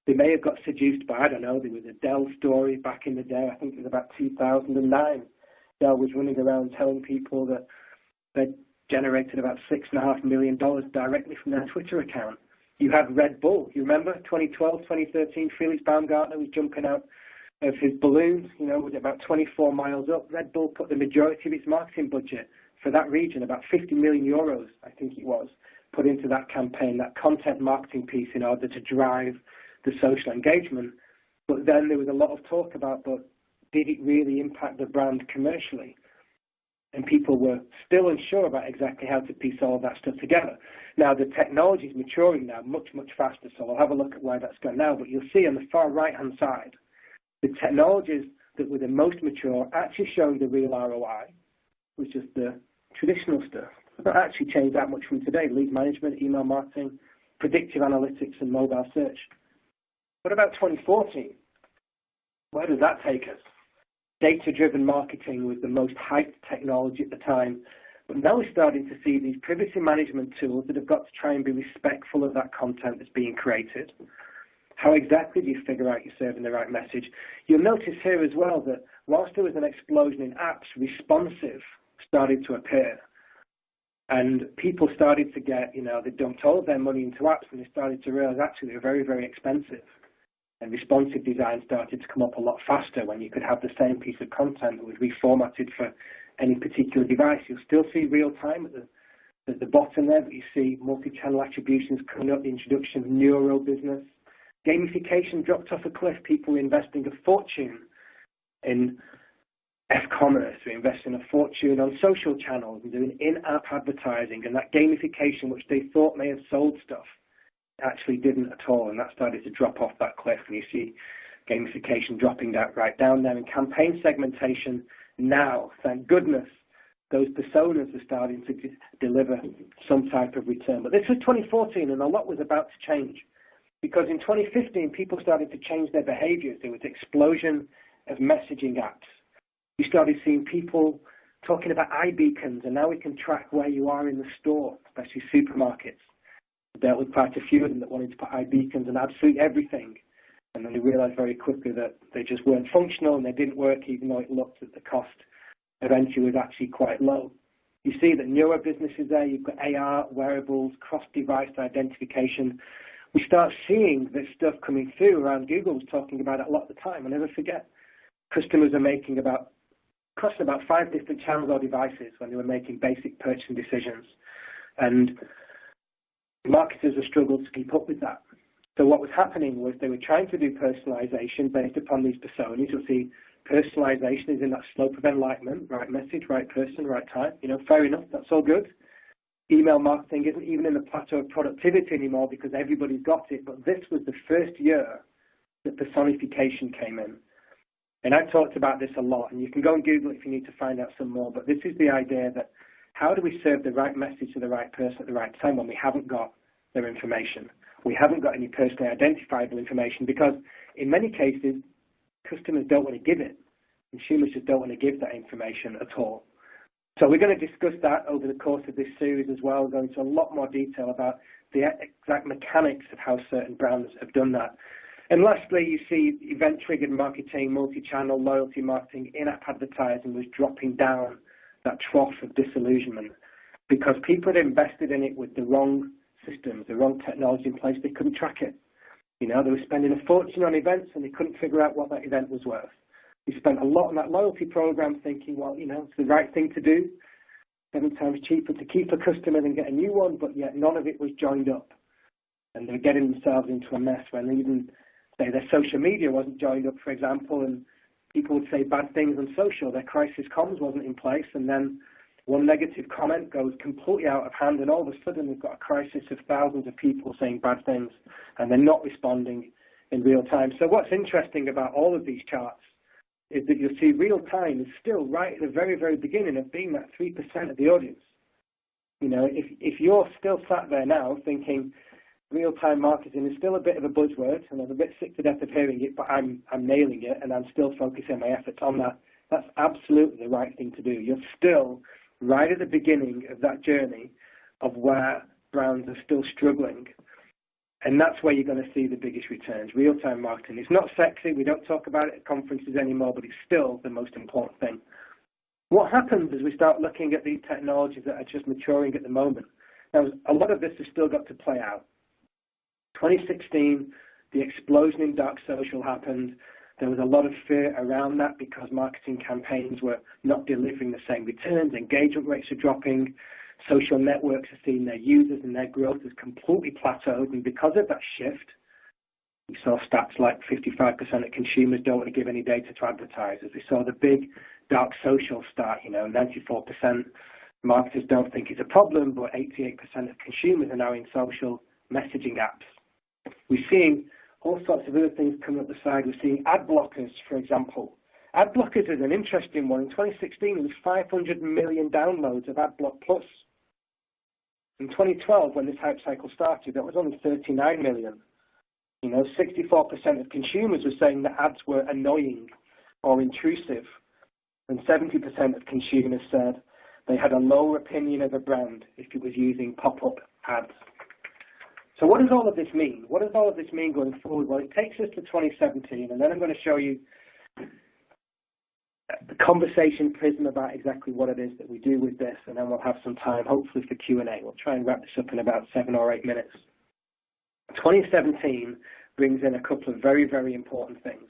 They may have got seduced by, I don't know, there was a Dell story back in the day, I think it was about 2009. Dell was running around telling people that they'd generated about $6.5 million directly from their Twitter account. You had Red Bull, you remember, 2012, 2013, Felix Baumgartner was jumping out of his balloon, was about 24 miles up. Red Bull put the majority of its marketing budget for that region, about 50 million euros, I think it was, put into that campaign, that content marketing piece in order to drive the social engagement. But then there was a lot of talk about, but did it really impact the brand commercially? And people were still unsure about exactly how to piece all of that stuff together. Now, the technology is maturing now much, much faster, so we'll have a look at where that's gone now. But you'll see on the far right-hand side, the technologies that were the most mature actually showing the real ROI, which is the traditional stuff. It doesn't actually change that much from today. Lead management, email marketing, predictive analytics, and mobile search. What about 2014? Where does that take us? Data-driven marketing was the most hyped technology at the time, but now we're starting to see these privacy management tools that have got to try and be respectful of that content that's being created. How exactly do you figure out you're serving the right message? You'll notice here as well that whilst there was an explosion in apps, responsive started to appear. And people started to get, they dumped all of their money into apps and they started to realize actually they're very, very expensive. And responsive design started to come up a lot faster when you could have the same piece of content that was reformatted for any particular device. You'll still see real time at the bottom there, but you see multi-channel attributions coming up, the introduction of neuro business. Gamification dropped off a cliff. People were investing a fortune in commerce. We're investing a fortune on social channels and doing in-app advertising, and that gamification, which they thought may have sold stuff, actually didn't at all, and that started to drop off that cliff, and you see gamification dropping that right down there. And campaign segmentation now, thank goodness, those personas are starting to deliver some type of return. But this was 2014, and a lot was about to change, because in 2015, people started to change their behaviors. There was an explosion of messaging apps. You started seeing people talking about iBeacons, and now we can track where you are in the store, especially supermarkets. I dealt with quite a few of them that wanted to put iBeacons on absolutely everything, and then they realized very quickly that they just weren't functional and they didn't work, even though it looked at the cost eventually was actually quite low. You see that newer businesses there, you've got AR, wearables, cross-device identification. We start seeing this stuff coming through around. Google was talking about it a lot at the time. I'll never forget. Customers are making across about 5 different channels or devices when they were making basic purchasing decisions. And marketers have struggled to keep up with that. So what was happening was they were trying to do personalization based upon these personas. You'll see personalization is in that slope of enlightenment, right message, right person, right time. Fair enough, that's all good. Email marketing isn't even in the plateau of productivity anymore because everybody's got it. But this was the first year that personification came in. And I've talked about this a lot, and you can go and Google it if you need to find out some more. But this is the idea that how do we serve the right message to the right person at the right time when we haven't got their information? We haven't got any personally identifiable information because in many cases, customers don't want to give it. Consumers just don't want to give that information at all. So we're going to discuss that over the course of this series as well, go into a lot more detail about the exact mechanics of how certain brands have done that. And lastly, you see event-triggered marketing, multi-channel, loyalty marketing, in-app advertising was dropping down that trough of disillusionment because people had invested in it with the wrong systems, the wrong technology in place. They couldn't track it. They were spending a fortune on events and they couldn't figure out what that event was worth. We spent a lot on that loyalty program thinking, well, it's the right thing to do. 7 times cheaper to keep a customer than get a new one, but yet none of it was joined up. And they were getting themselves into a mess when even, say, their social media wasn't joined up, for example, and people would say bad things on social. Their crisis comms wasn't in place, and then one negative comment goes completely out of hand, and all of a sudden we've got a crisis of thousands of people saying bad things, and they're not responding in real time. So what's interesting about all of these charts is that you'll see real time is still right at the very, very beginning of being that 3% of the audience. If you're still sat there now thinking real-time marketing is still a bit of a buzzword, and I'm a bit sick to death of hearing it, but I'm nailing it, and I'm still focusing my efforts on that, that's absolutely the right thing to do. You're still right at the beginning of that journey of where brands are still struggling. And that's where you're going to see the biggest returns. Real-time marketing. It's not sexy. We don't talk about it at conferences anymore, but it's still the most important thing. What happens as we start looking at these technologies that are just maturing at the moment? Now, a lot of this has still got to play out. 2016, the explosion in dark social happened. There was a lot of fear around that because marketing campaigns were not delivering the same returns. Engagement rates are dropping. Social networks are seeing their users and their growth has completely plateaued. And because of that shift, we saw stats like 55% of consumers don't want to give any data to advertisers. We saw the big dark social start, 94% marketers don't think it's a problem, but 88% of consumers are now in social messaging apps. We're seeing all sorts of other things coming up the side. We're seeing ad blockers, for example. Ad blockers is an interesting one. In 2016, it was 500 million downloads of AdBlock Plus. In 2012, when this hype cycle started, that was only 39 million. You know, 64% of consumers were saying that ads were annoying or intrusive, and 70% of consumers said they had a lower opinion of a brand if it was using pop-up ads. So what does all of this mean? What does all of this mean going forward? Well, it takes us to 2017, and then I'm going to show you the conversation prism about exactly what it is that we do with this, and then we'll have some time, hopefully, for Q&A. We'll try and wrap this up in about 7 or 8 minutes. 2017 brings in a couple of very, very important things.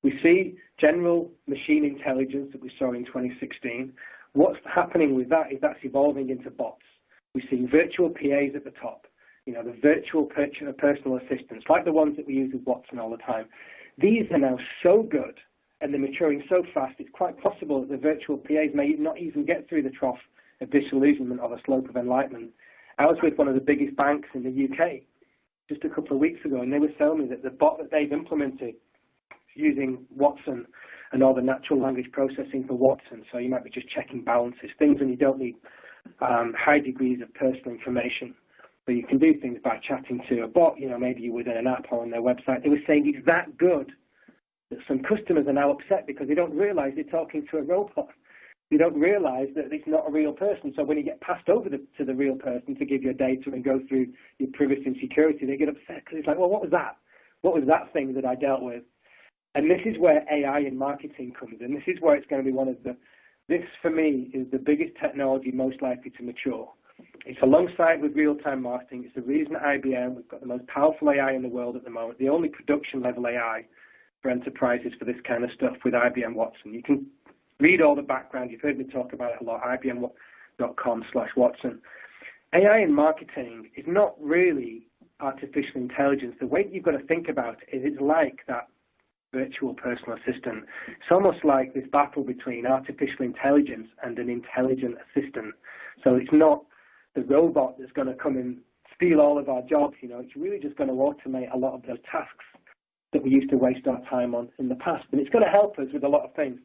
We see general machine intelligence that we saw in 2016. What's happening with that is that's evolving into bots. We see virtual PAs at the top, you know, the virtual personal assistants, like the ones that we use with Watson all the time. These are now so good, and they're maturing so fast, it's quite possible that the virtual PAs may not even get through the trough of disillusionment or the slope of enlightenment. I was with one of the biggest banks in the UK just a couple of weeks ago, and they were telling me that the bot that they've implemented using Watson and all the natural language processing for Watson, so you might be just checking balances, things when you don't need high degrees of personal information, but you can do things by chatting to a bot, you know, maybe you're within an app or on their website. They were saying it's that good that some customers are now upset because they don't realize they're talking to a robot. They don't realize that it's not a real person. So when you get passed over to the real person to give your data and go through your privacy and security, they get upset because it's like, well, what was that? What was that thing that I dealt with? And this is where AI in marketing comes in. This is where it's going to be one of the, this for me is the biggest technology most likely to mature. It's alongside with real-time marketing. It's the reason at IBM we've got the most powerful AI in the world at the moment, the only production level AI for enterprises for this kind of stuff with IBM Watson. You can read all the background. You've heard me talk about it a lot, ibm.com/Watson. AI in marketing is not really artificial intelligence. The way you've got to think about it is it's like that virtual personal assistant. It's almost like this battle between artificial intelligence and an intelligent assistant. So it's not the robot that's going to come and steal all of our jobs. You know, it's really just going to automate a lot of those tasks that we used to waste our time on in the past. And it's going to help us with a lot of things.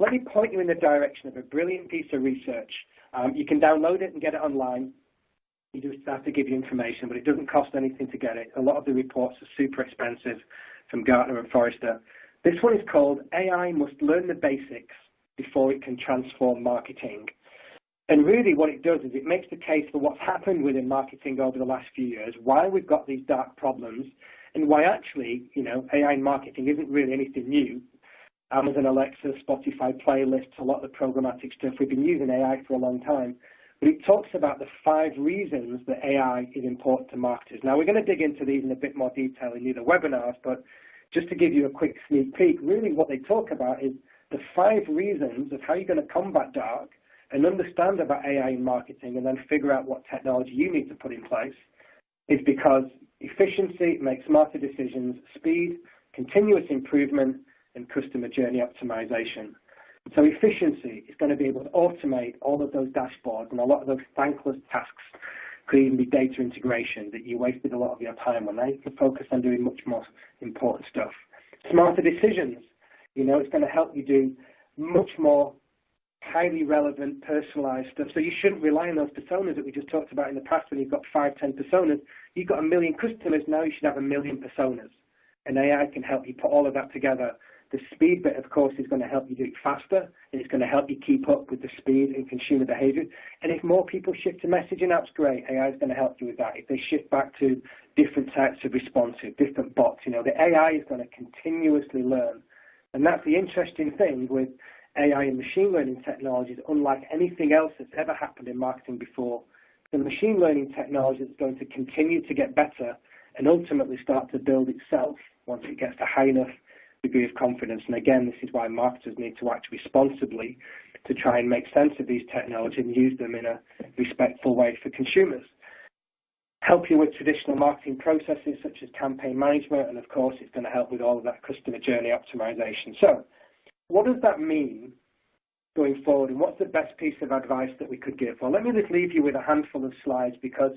Let me point you in the direction of a brilliant piece of research. You can download it and get it online. You just have to give you information, but it doesn't cost anything to get it. A lot of the reports are super expensive from Gartner and Forrester. This one is called AI Must Learn the Basics Before It Can Transform Marketing. And really what it does is it makes the case for what's happened within marketing over the last few years, why we've got these dark problems, and why actually, you know, AI in marketing isn't really anything new. Amazon Alexa, Spotify playlists, a lot of the programmatic stuff, we've been using AI for a long time. But it talks about the 5 reasons that AI is important to marketers. Now, we're going to dig into these in a bit more detail in either webinars, but just to give you a quick sneak peek, really what they talk about is the 5 reasons of how you're going to combat dark and understand about AI in marketing and then figure out what technology you need to put in place is because efficiency makes smarter decisions, speed, continuous improvement, and customer journey optimization. So efficiency is going to be able to automate all of those dashboards and a lot of those thankless tasks. Could even be data integration that you wasted a lot of your time on. Now you can focus on doing much more important stuff. Smarter decisions. You know, it's going to help you do much more highly relevant, personalized stuff. So you shouldn't rely on those personas that we just talked about in the past when you've got 5, 10 personas. You've got 1 million customers, now you should have 1 million personas. And AI can help you put all of that together. The speed bit, of course, is going to help you do it faster, and it's going to help you keep up with the speed and consumer behavior. And if more people shift to messaging apps, great. AI is going to help you with that. If they shift back to different types of responsive, different bots, you know, the AI is going to continuously learn. And that's the interesting thing with AI and machine learning technologies, unlike anything else that's ever happened in marketing before. The machine learning technology is going to continue to get better and ultimately start to build itself once it gets to high enough degree of confidence. And again, this is why marketers need to act responsibly to try and make sense of these technologies and use them in a respectful way for consumers. Help you with traditional marketing processes such as campaign management, and of course it's going to help with all of that customer journey optimization. So what does that mean going forward, and what's the best piece of advice that we could give? Well, let me just leave you with a handful of slides because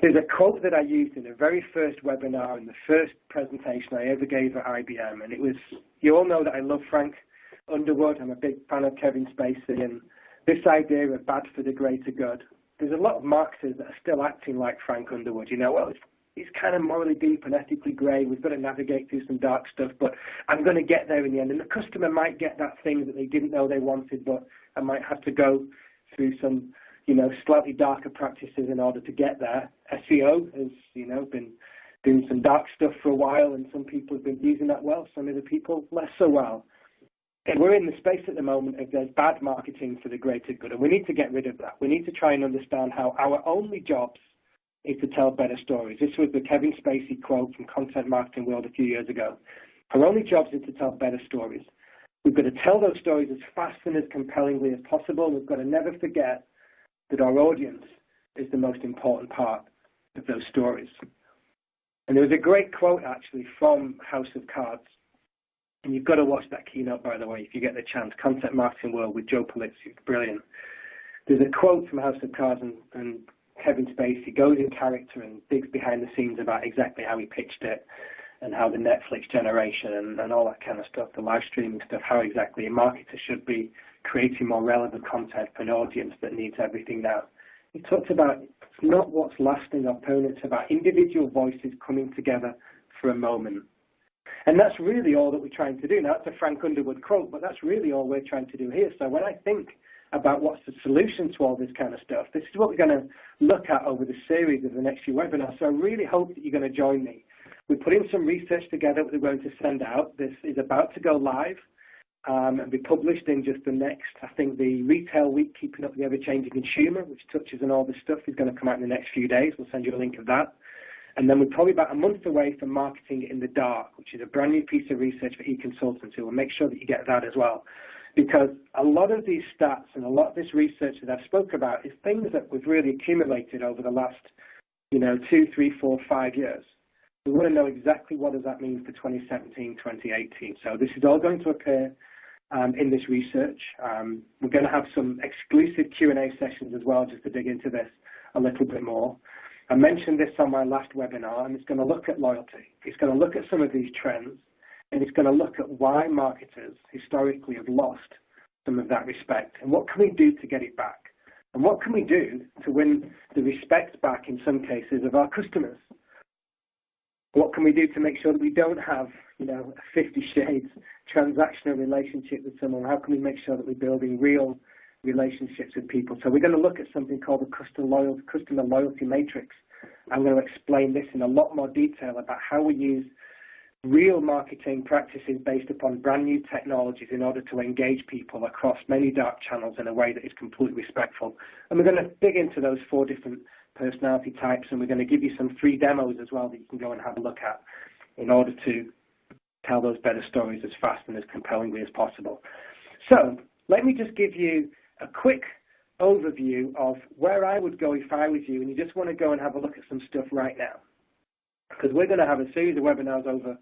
there's a quote that I used in the very first webinar and the first presentation I ever gave at IBM, and it was, you all know that I love Frank Underwood. I'm a big fan of Kevin Spacey, and this idea of bad for the greater good. There's a lot of marketers that are still acting like Frank Underwood. You know, well, it's kind of morally deep and ethically grey. We've got to navigate through some dark stuff, but I'm going to get there in the end. And the customer might get that thing that they didn't know they wanted, but I might have to go through some, slightly darker practices in order to get there. SEO has, been doing some dark stuff for a while, and some people have been using that well, some other people less so well. And we're in the space at the moment of there's bad marketing for the greater good, and we need to get rid of that. We need to try and understand how our only jobs is to tell better stories. This was the Kevin Spacey quote from Content Marketing World a few years ago. Our only jobs is to tell better stories. We've got to tell those stories as fast and as compellingly as possible. We've got to never forget that our audience is the most important part of those stories. And there was a great quote, actually, from House of Cards. And you've got to watch that keynote, by the way, if you get the chance. Content Marketing World with Joe Pulitzer. It's brilliant. There's a quote from House of Cards, and Kevin Spacey goes in character and digs behind the scenes about exactly how he pitched it and how the Netflix generation and all that kind of stuff, the live streaming stuff, how exactly a marketer should be creating more relevant content for an audience that needs everything now. He talks about it's not what's lasting or permanent, it's about individual voices coming together for a moment. And that's really all that we're trying to do. Now, that's a Frank Underwood quote, but that's really all we're trying to do here. So when I think about what's the solution to all this kind of stuff, this is what we're going to look at over the series of the next few webinars. So I really hope that you're going to join me. We're putting some research together that we're going to send out. This is about to go live and be published in just the next, I think the Retail Week, Keeping Up with the Ever-Changing Consumer, which touches on all this stuff, is going to come out in the next few days. We'll send you a link of that. And then we're probably about a month away from Marketing in the Dark, which is a brand new piece of research for e-consultants. We'll make sure that you get that as well. Because a lot of these stats and a lot of this research that I've spoke about is things that we've really accumulated over the last, 2, 3, 4, 5 years. We want to know exactly what does that mean for 2017, 2018. So this is all going to appear in this research. We're going to have some exclusive Q&A sessions as well, just to dig into this a little bit more. I mentioned this on my last webinar, and it's going to look at loyalty. It's going to look at some of these trends, and it's going to look at why marketers historically have lost some of that respect, and what can we do to get it back, and what can we do to win the respect back, in some cases, of our customers. What can we do to make sure that we don't have, a 50 shades transactional relationship with someone? How can we make sure that we're building real relationships with people? So we're going to look at something called the customer loyalty matrix. I'm going to explain this in a lot more detail about how we use real marketing practices based upon brand new technologies in order to engage people across many dark channels in a way that is completely respectful. And we're going to dig into those 4 different personality types, and we're going to give you some free demos as well that you can go and have a look at in order to tell those better stories as fast and as compellingly as possible. So let me just give you a quick overview of where I would go if I was you, and you just want to go and have a look at some stuff right now. Because we're going to have a series of webinars over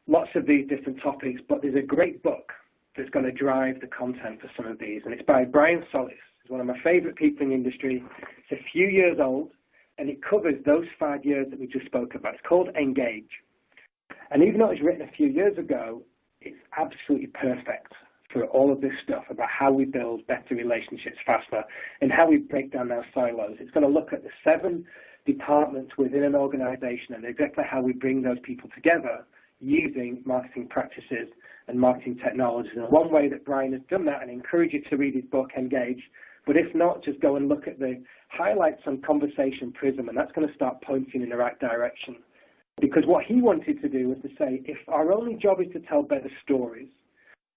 lots of these different topics, but there's a great book that's going to drive the content for some of these, and it's by Brian Solis. He's one of my favorite people in the industry. It's a few years old, and it covers those 5 years that we just spoke about. It's called Engage. And even though it was written a few years ago, it's absolutely perfect for all of this stuff about how we build better relationships faster and how we break down our silos. It's going to look at the 7 departments within an organization and exactly how we bring those people together using marketing practices and marketing technologies. And one way that Brian has done that, and I encourage you to read his book, Engage, but if not, just go and look at the highlights on Conversation Prism, and that's going to start pointing in the right direction. Because what he wanted to do was to say, if our only job is to tell better stories,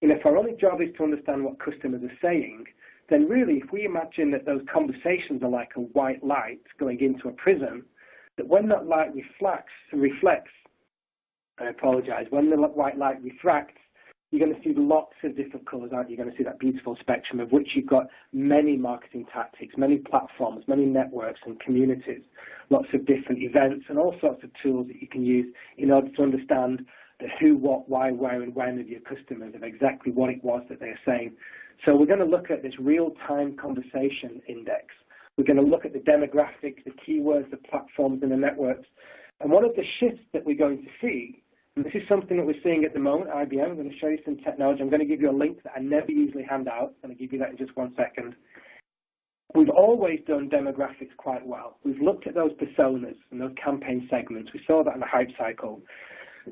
and if our only job is to understand what customers are saying, then really, if we imagine that those conversations are like a white light going into a prism, that when that light reflects, I apologize, when the white light refracts, you're going to see lots of different colors, aren't you? You're going to see that beautiful spectrum of which you've got many marketing tactics, many platforms, many networks and communities, lots of different events and all sorts of tools that you can use in order to understand the who, what, why, where, and when of your customers, of exactly what it was that they're saying. So we're going to look at this real-time conversation index. We're going to look at the demographics, the keywords, the platforms, and the networks. And one of the shifts that we're going to see, and this is something that we're seeing at the moment, IBM, I'm going to show you some technology. I'm going to give you a link that I never usually hand out. I'm going to give you that in just 1 second. We've always done demographics quite well. We've looked at those personas and those campaign segments. We saw that in the hype cycle.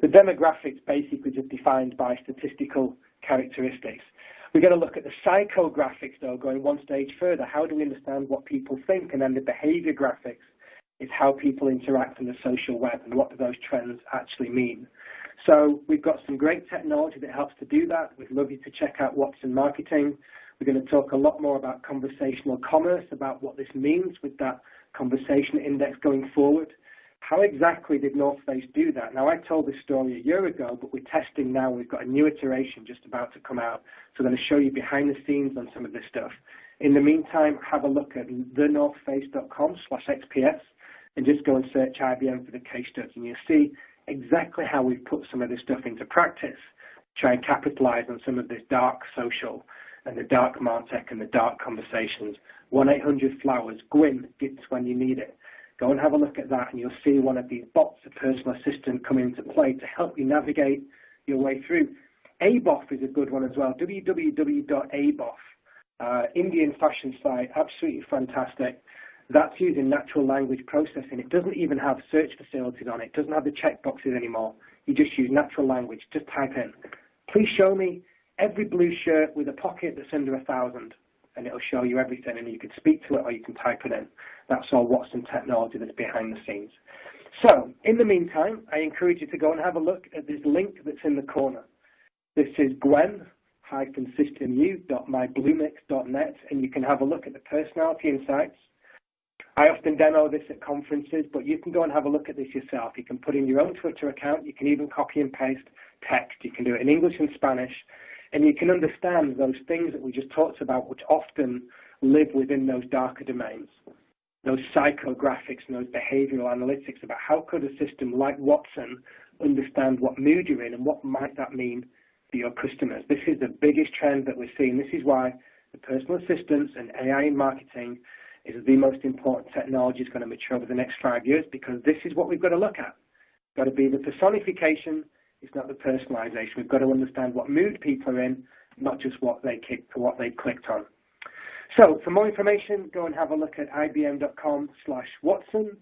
The demographics basically just defined by statistical characteristics. We're going to look at the psychographics, though, going one stage further. How do we understand what people think? And then the behavior graphics is how people interact on the social web and what do those trends actually mean. So we've got some great technology that helps to do that. We'd love you to check out Watson Marketing. We're going to talk a lot more about conversational commerce, about what this means with that conversation index going forward. How exactly did North Face do that? Now, I told this story a year ago, but we're testing now. We've got a new iteration just about to come out. So I'm going to show you behind the scenes on some of this stuff. In the meantime, have a look at thenorthface.com/XPS and just go and search IBM for the case study, and you'll see exactly how we've put some of this stuff into practice, try and capitalize on some of this dark social and the dark martech and the dark conversations. 1-800-FLOWERS, Gwyn, gets when you need it. Go and have a look at that, and you'll see one of these bots, a personal assistant, come into play to help you navigate your way through. ABOF is a good one as well, www.abof, Indian fashion site, absolutely fantastic. That's using natural language processing. It doesn't even have search facilities on it. It doesn't have the checkboxes anymore. You just use natural language. Just type in, please show me every blue shirt with a pocket that's under 1,000, and it'll show you everything, and you can speak to it or you can type it in. That's all Watson technology that's behind the scenes. So, in the meantime, I encourage you to go and have a look at this link that's in the corner. This is gwen-systemu.mybluemix.net, and you can have a look at the personality insights. I often demo this at conferences, but you can go and have a look at this yourself. You can put in your own Twitter account. You can even copy and paste text. You can do it in English and Spanish, and you can understand those things that we just talked about, which often live within those darker domains, those psychographics and those behavioral analytics about how could a system like Watson understand what mood you're in and what might that mean for your customers. This is the biggest trend that we're seeing. This is why the personal assistants and AI in marketing is the most important technology is going to mature over the next 5 years, because this is what we've got to look at. It's got to be the personification, it's not the personalization. We've got to understand what mood people are in, not just what they clicked on. So for more information, go and have a look at ibm.com/Watson.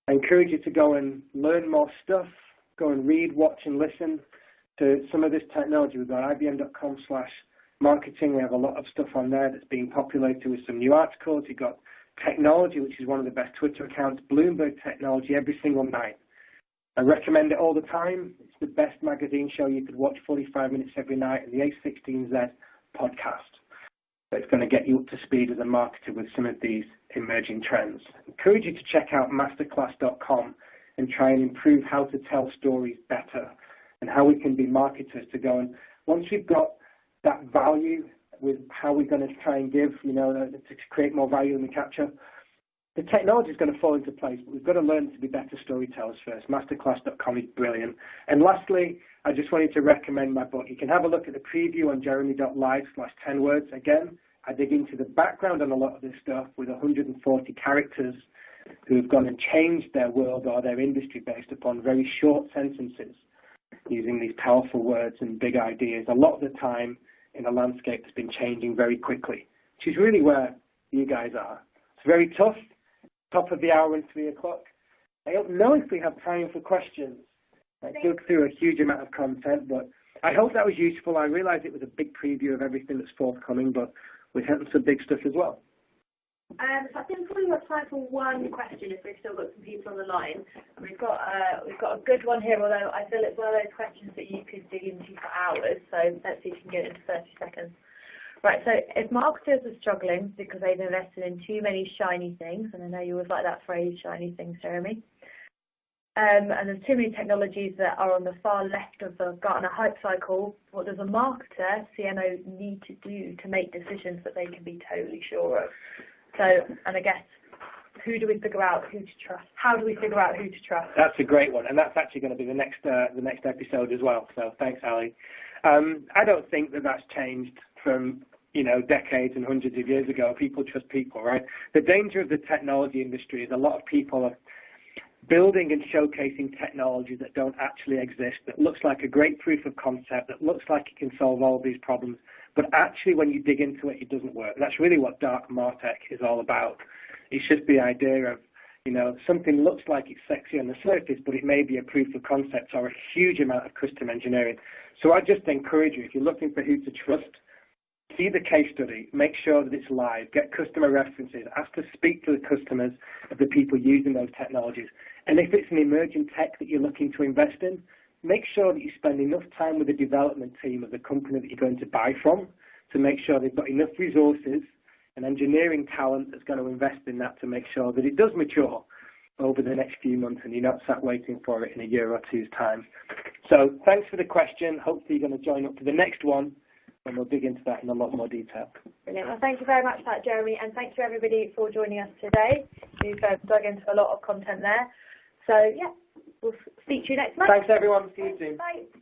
I encourage you to go and learn more stuff, go and read, watch, and listen to some of this technology. We've got ibm.com/marketing. We have a lot of stuff on there that's being populated with some new articles. You've got technology, which is one of the best Twitter accounts, Bloomberg Technology, every single night. I recommend it all the time. It's the best magazine show you could watch 45 minutes every night, and the A16Z podcast. So it's going to get you up to speed as a marketer with some of these emerging trends. I encourage you to check out masterclass.com and try and improve how to tell stories better and how we can be marketers to go. And once we've got that value with how we're going to try and give, to create more value in the capture, the technology is going to fall into place, but we've got to learn to be better storytellers first. Masterclass.com is brilliant. And lastly, I just wanted to recommend my book. You can have a look at the preview on jeremy.live/10words. Again, I dig into the background on a lot of this stuff with 140 characters who have gone and changed their world or their industry based upon very short sentences using these powerful words and big ideas. A lot of the time in a landscape that's been changing very quickly, which is really where you guys are. It's very tough. Top of the hour and 3 o'clock. I don't know if we have time for questions. I took through a huge amount of content, but I hope that was useful. I realize it was a big preview of everything that's forthcoming, but we're having some big stuff as well.
So I think probably we've got time for one question if we've still got some people on the line. And we've got a good one here, although I feel it's one of those questions that you could dig into for hours. So let's see if you can get it into 30 seconds. Right, so if marketers are struggling because they've invested in too many shiny things, and I know you always like that phrase, shiny things, Jeremy, and there's too many technologies that are on the far left of the Gartner hype cycle, what does a marketer, CMO, need to do to make decisions that they can be totally sure of? So, and I guess, who do we figure out who to trust? How do we figure out who to trust?
That's a great one, and that's actually going to be the next episode as well. So thanks, Ali. I don't think that's changed from decades and hundreds of years ago. People trust people, right? The danger of the technology industry is a lot of people building and showcasing technology that don't actually exist, that looks like a great proof of concept, that looks like it can solve all these problems, but actually when you dig into it, it doesn't work. That's really what dark MarTech is all about. It's just the idea of, you know, something looks like it's sexy on the surface, but it may be a proof of concept or a huge amount of custom engineering. So I just encourage you, if you're looking for who to trust, see the case study, make sure that it's live, get customer references, ask to speak to the customers of the people using those technologies. And if it's an emerging tech that you're looking to invest in, make sure that you spend enough time with the development team of the company that you're going to buy from to make sure they've got enough resources and engineering talent that's going to invest in that to make sure that it does mature over the next few months and you're not sat waiting for it in a year or two's time. So thanks for the question. Hopefully you're going to join up to the next one and we'll dig into that in a lot more detail.
Brilliant. Well, thank you very much for that, Jeremy, and thank you everybody for joining us today. You've dug into a lot of content there. So yeah, we'll speak to you next month.
Thanks everyone. See you soon.
Bye.